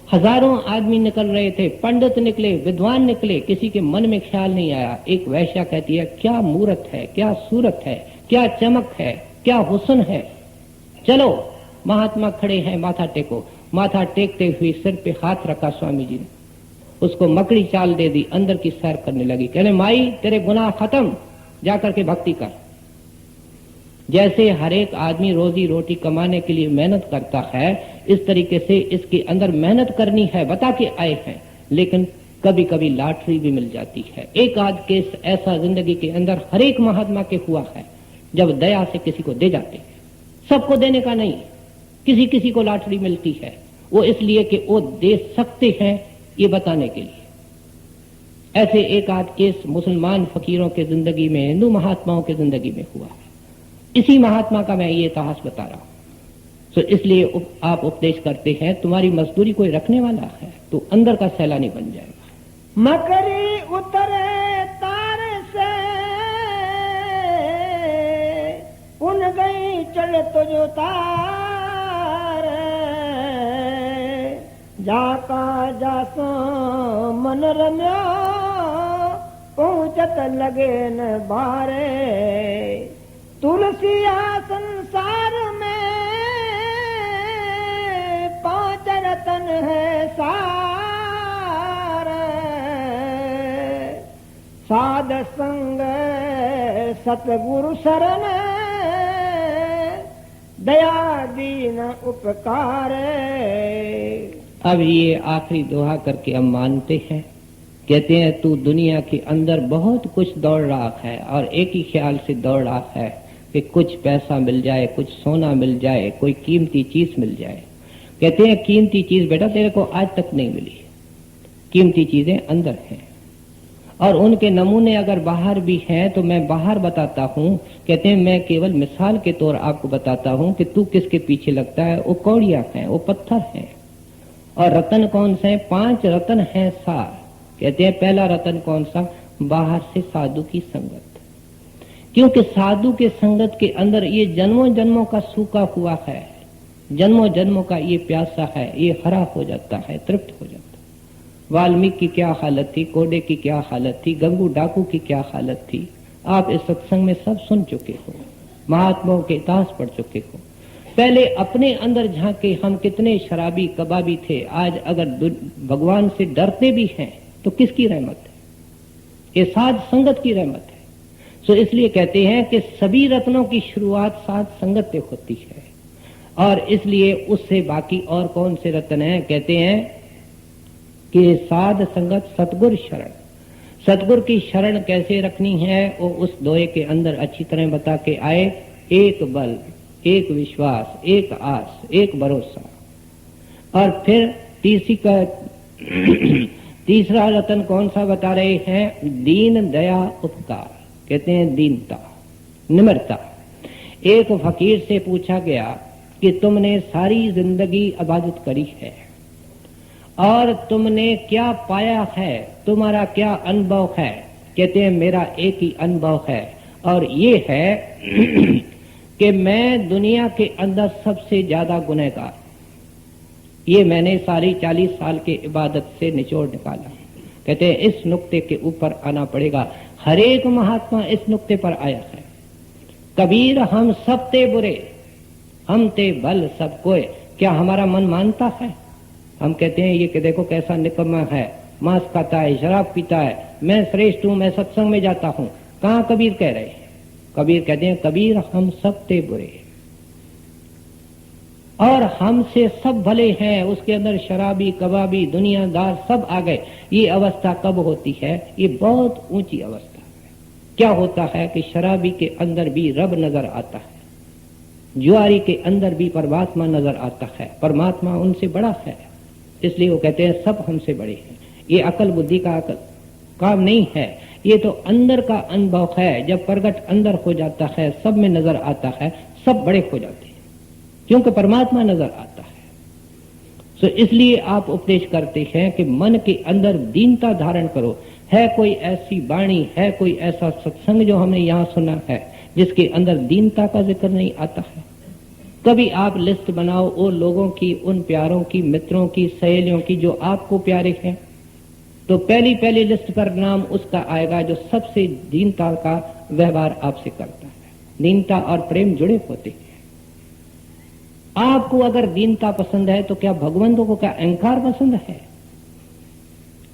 हजारों आदमी निकल रहे थे, पंडित निकले, विद्वान निकले, किसी के मन में ख्याल नहीं आया। एक वैश्या कहती है, क्या मूरत है, क्या सूरत है, क्या चमक है, क्या हुस्न है, चलो। महात्मा खड़े हैं, माथा टेको। माथा टेकते हुए सिर पे हाथ रखा स्वामी जी ने, उसको मकड़ी चाल दे दी, अंदर की सैर करने लगी। कहने माई तेरे गुनाह खत्म, जाकर के भक्ति कर। जैसे हर एक आदमी रोजी रोटी कमाने के लिए मेहनत करता है, इस तरीके से इसके अंदर मेहनत करनी है, बता के आए हैं। लेकिन कभी कभी लॉटरी भी मिल जाती है। एक आध केस ऐसा जिंदगी के अंदर हर एक महात्मा के हुआ है, जब दया से किसी को दे जाते हैं। सबको देने का नहीं, किसी किसी को लॉटरी मिलती है, वो इसलिए कि वो दे सकते हैं, ये बताने के लिए। ऐसे एक आध केस मुसलमान फकीरों के जिंदगी में, हिंदू महात्माओं के जिंदगी में हुआ है। इसी महात्मा का मैं ये इतिहास बता रहा हूं। तो इसलिए आप उपदेश करते हैं, तुम्हारी मजदूरी कोई रखने वाला है तो अंदर का सैलानी बन जाएगा। मकरी उतरे तार से उन गई चल तुझो तार, जाका जासो मन रम्यो पहुंचत लगे न बारे। तुलसिया संसार में पांच रतन है सार, साध संग सतगुरु शरण दया दीन उपकार। अब ये आखिरी दोहा करके हम मानते हैं। कहते हैं तू दुनिया के अंदर बहुत कुछ दौड़ रहा है और एक ही ख्याल से दौड़ रहा है कि कुछ पैसा मिल जाए, कुछ सोना मिल जाए, कोई कीमती चीज मिल जाए। कहते हैं कीमती चीज बेटा तेरे को आज तक नहीं मिली, कीमती चीजें अंदर हैं और उनके नमूने अगर बाहर भी हैं तो मैं बाहर बताता हूं। कहते हैं मैं केवल मिसाल के तौर आपको बताता हूं कि तू किसके पीछे लगता है। वो कौड़ियां हैं, वो पत्थर हैं। और रतन कौन से हैं? 5 रतन हैं सार। कहते हैं पहला रतन कौन सा? बाहर से साधु की संगत, क्योंकि साधु के संगत के अंदर ये जन्मों जन्मों का सूखा हुआ है, जन्मों जन्मों का ये प्यासा है, ये हरा हो जाता है, तृप्त हो जाता है। वाल्मीकि की क्या हालत थी, कोडे की क्या हालत थी, गंगू डाकू की क्या हालत थी, आप इस सत्संग में सब सुन चुके हो, महात्माओं के इतिहास पढ़ चुके हो। पहले अपने अंदर झांके हम कितने शराबी कबाबी थे। आज अगर भगवान से डरते भी हैं तो किसकी रहमत है? ये साध संगत की रहमत है। सो इसलिए कहते हैं कि सभी रत्नों की शुरुआत साध संगत से होती है और इसलिए उससे बाकी और कौन से रत्न हैं? कहते हैं कि साध संगत सतगुरु शरण। सतगुरु की शरण कैसे रखनी है वो उस दोहे के अंदर अच्छी तरह बता के आए। एक बल, एक विश्वास, एक आस, एक भरोसा। और फिर तीसरा रतन कौन सा बता रहे हैं? दीन दया उपकार। कहते हैं दीनता, निम्रता। एक फकीर से पूछा गया कि तुमने सारी जिंदगी इबादत करी है और तुमने क्या पाया है, तुम्हारा क्या अनुभव है? कहते हैं मेरा एक ही अनुभव है और ये है कि मैं दुनिया के अंदर सबसे ज्यादा गुनहगार, ये मैंने सारी 40 साल के इबादत से निचोड़ निकाला। कहते हैं इस नुक्ते के ऊपर आना पड़ेगा। हर एक महात्मा इस नुक्ते पर आया है। कबीर हम सब ते बुरे, हम ते भल सब कोय। क्या हमारा मन मानता है? हम कहते हैं ये कि देखो कैसा निकम्मा है, मांस खाता है, शराब पीता है, मैं श्रेष्ठ हूं, मैं सत्संग में जाता हूं। कहां कबीर कह रहे हैं? कबीर कहते हैं कबीर हम सब ते बुरे और हमसे सब भले हैं। उसके अंदर शराबी, कबाबी, दुनियादार सब आ गए। ये अवस्था कब होती है? ये बहुत ऊंची अवस्था है। क्या होता है कि शराबी के अंदर भी रब नजर आता है, जुआरी के अंदर भी परमात्मा नजर आता है। परमात्मा उनसे बड़ा है, इसलिए वो कहते हैं सब हमसे बड़े हैं। ये अकल बुद्धि का काम नहीं है, ये तो अंदर का अनुभव है। जब प्रगट अंदर हो जाता है, सब में नजर आता है, सब बड़े हो जाते हैं क्योंकि परमात्मा नजर आता है। तो इसलिए आप उपदेश करते हैं कि मन के अंदर दीनता धारण करो। है कोई ऐसी वाणी, है कोई ऐसा सत्संग जो हमने यहाँ सुना है जिसके अंदर दीनता का जिक्र नहीं आता है? कभी आप लिस्ट बनाओ उन लोगों की, उन प्यारों की, मित्रों की, सहेलियों की जो आपको प्यारे हैं, तो पहली लिस्ट पर नाम उसका आएगा जो सबसे दीनता का व्यवहार आपसे करता है। दीनता और प्रेम जुड़े होते हैं। आपको अगर दीनता पसंद है तो क्या भगवंतों को क्या अहंकार पसंद है?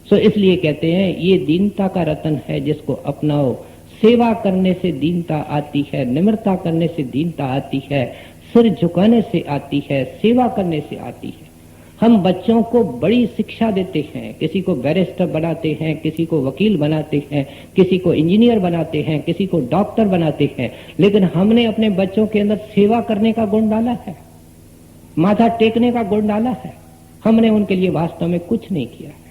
सो इसलिए कहते हैं ये दीनता का रतन है, जिसको अपनाओ। सेवा करने से दीनता आती है, निम्रता करने से दीनता आती है, सिर झुकाने से आती है, सेवा करने से आती है। हम बच्चों को बड़ी शिक्षा देते हैं, किसी को बैरिस्टर बनाते हैं, किसी को वकील बनाते हैं, किसी को इंजीनियर बनाते हैं, किसी को डॉक्टर बनाते हैं, लेकिन हमने अपने बच्चों के अंदर सेवा करने का गुण डाला है, माथा टेकने का गुण डाला है। हमने उनके लिए वास्तव में कुछ नहीं किया है।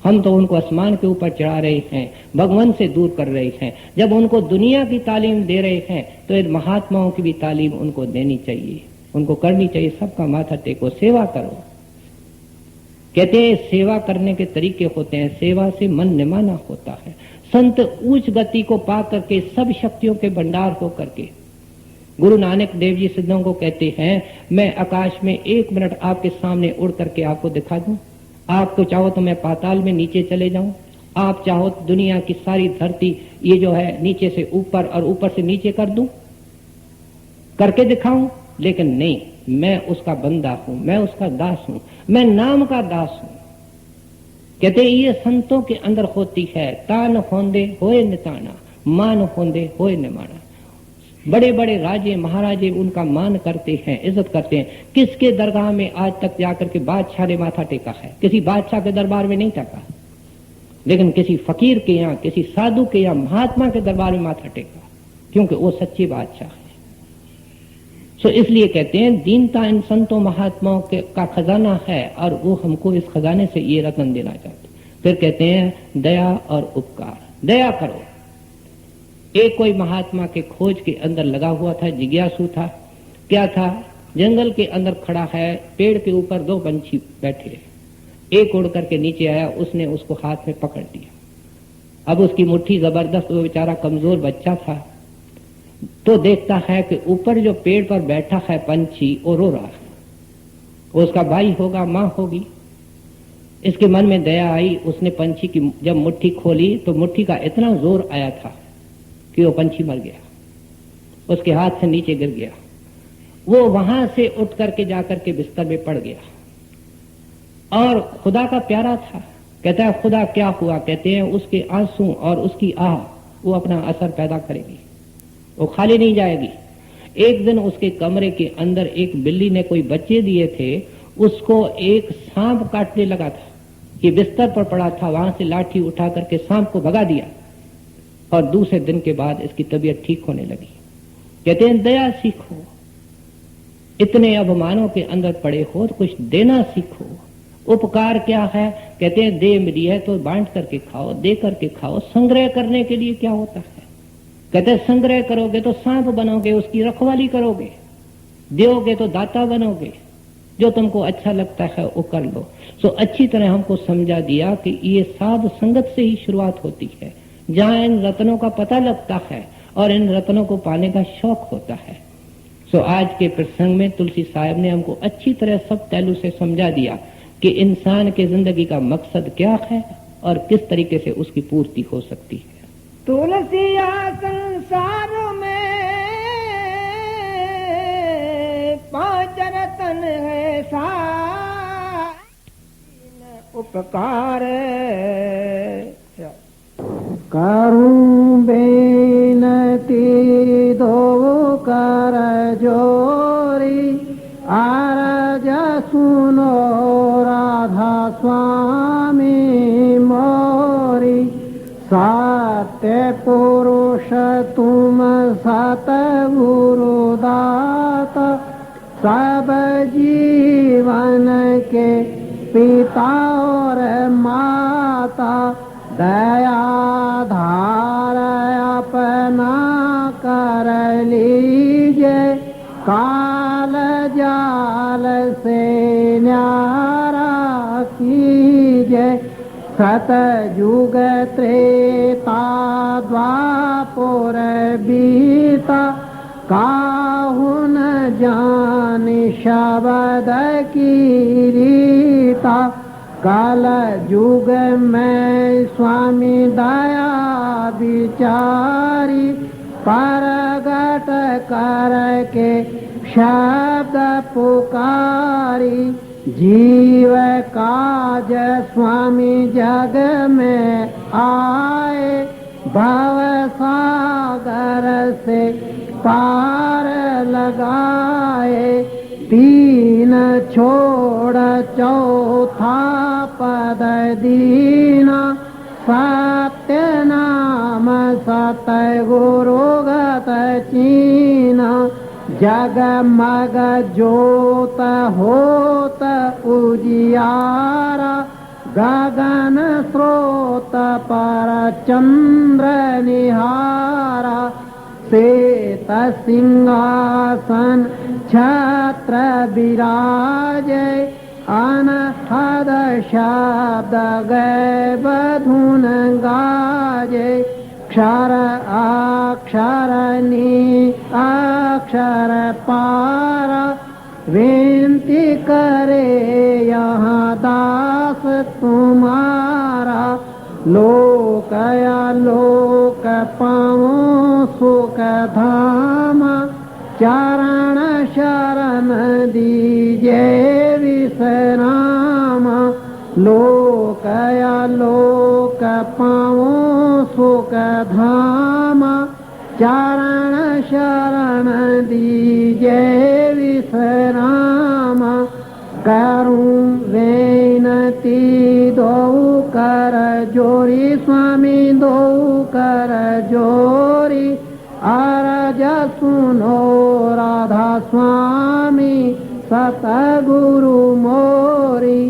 हम तो उनको आसमान के ऊपर चढ़ा रहे हैं, भगवान से दूर कर रहे हैं। जब उनको दुनिया की तालीम दे रहे हैं तो इन महात्माओं की भी तालीम उनको देनी चाहिए, उनको करनी चाहिए। सबका माथा टेको, सेवा करो। कहते हैं सेवा करने के तरीके होते हैं, सेवा से मन निमाना होता है। संत उच्च गति को पा करके, सब शक्तियों के भंडार हो करके, गुरु नानक देव जी सिद्धों को कहते हैं मैं आकाश में 1 मिनट आपके सामने उड़ करके आपको दिखा दूं। आप तो चाहो तो मैं पाताल में नीचे चले जाऊं, आप चाहो तो दुनिया की सारी धरती ये जो है नीचे से ऊपर और ऊपर से नीचे कर दूं, करके दिखाऊं। लेकिन नहीं, मैं उसका बंदा हूं, मैं उसका दास हूं, मैं नाम का दास हूं। कहते ये संतों के अंदर होती है। तान होंदे होए निताना, मान होंदे होए निमाना। बड़े बड़े राजे महाराजे उनका मान करते हैं, इज्जत करते हैं। किसके दरगाह में आज तक जाकर के बादशाह ने माथा टेका है? किसी बादशाह के दरबार में नहीं टेका, लेकिन किसी फकीर के यहाँ, किसी साधु के यहाँ, महात्मा के दरबार में माथा टेका, क्योंकि वो सच्चे बादशाह है। सो इसलिए कहते हैं दीनता इन संतों महात्माओं का खजाना है, और वो हमको इस खजाने से ये रतन देना चाहते। फिर कहते हैं दया और उपकार। दया करो। एक कोई महात्मा के खोज के अंदर लगा हुआ था, जिज्ञासु था। क्या था? जंगल के अंदर खड़ा है, पेड़ के ऊपर 2 पंछी बैठे, एक उड़ करके नीचे आया, उसने उसको हाथ में पकड़ लिया। अब उसकी मुट्ठी जबरदस्त, वो बेचारा कमजोर बच्चा था, तो देखता है कि ऊपर जो पेड़ पर बैठा है पंछी वो रो रहा है, वो उसका भाई होगा, माँ होगी। इसके मन में दया आई, उसने पंछी की जब मुट्ठी खोली तो मुट्ठी का इतना जोर आया था कि वो पंछी मर गया, उसके हाथ से नीचे गिर गया। वो वहां से उठ करके जाकर के बिस्तर में पड़ गया और खुदा का प्यारा था। कहता है खुदा क्या हुआ? कहते हैं उसके आंसू और उसकी आह वो अपना असर पैदा करेगी, वो खाली नहीं जाएगी। एक दिन उसके कमरे के अंदर एक बिल्ली ने कोई बच्चे दिए थे, उसको एक सांप काटने लगा था। ये बिस्तर पर पड़ा था, वहां से लाठी उठा करके सांप को भगा दिया, और दूसरे दिन के बाद इसकी तबीयत ठीक होने लगी। कहते हैं दया सीखो, इतने अभिमानों के अंदर पड़े हो तो कुछ देना सीखो। उपकार क्या है? कहते हैं दे मिली है तो बांट करके खाओ, दे करके खाओ। संग्रह करने के लिए क्या होता है? कहते हैं संग्रह करोगे तो सांप बनोगे, उसकी रखवाली करोगे, दोगे तो दाता बनोगे। जो तुमको अच्छा लगता है वो कर लो। सो अच्छी तरह हमको समझा दिया कि ये साध संगत से ही शुरुआत होती है, जहां इन रत्नों का पता लगता है और इन रत्नों को पाने का शौक होता है। सो आज के प्रसंग में तुलसी साहब ने हमको अच्छी तरह सब पहलू से समझा दिया कि इंसान के जिंदगी का मकसद क्या है और किस तरीके से उसकी पूर्ति हो सकती है। तुलसिया संसार में पांच रतन है सार उपकार करूं बेनती दो कर जोरी आरज सुनो राधा स्वामी मोरी सत्य पुरुष तुम सत गुरु दाता सब जीवन के पिता और माता दया धार अपना कर लीजिए काल जाल से न्यारा कीजिए सतयुग त्रेता द्वापर बीता काहू न जानि शब्द की रीता काल युग में स्वामी दया विचारी परगट करके शब्द पुकारी जीव काज स्वामी जग में आए भव सागर से पार लगाए तीन छोड़ चौथा पद दीना सत्य नाम सत गुरु गत चीना जगमग ज्योत होत उजियारा गगन स्रोत पर चंद्र निहारा श्वेत सिंहासन छत्र विराजे अनहद शब्द गए बधुन गाजे क्षर अक्षर नी अक्षर पारा विनती करे यहाँ दास तुम्हारा लोक या लोक पाओ सुख धाम चरण शरण दीजे विश्राम लोक या लोक पाओ सुख धाम चरण शरण दीजे विश्राम करूं बेनती दो कर जोरी स्वामी दो कर जोरी अरज सुनो राधा स्वामी सतगुरु मोरी।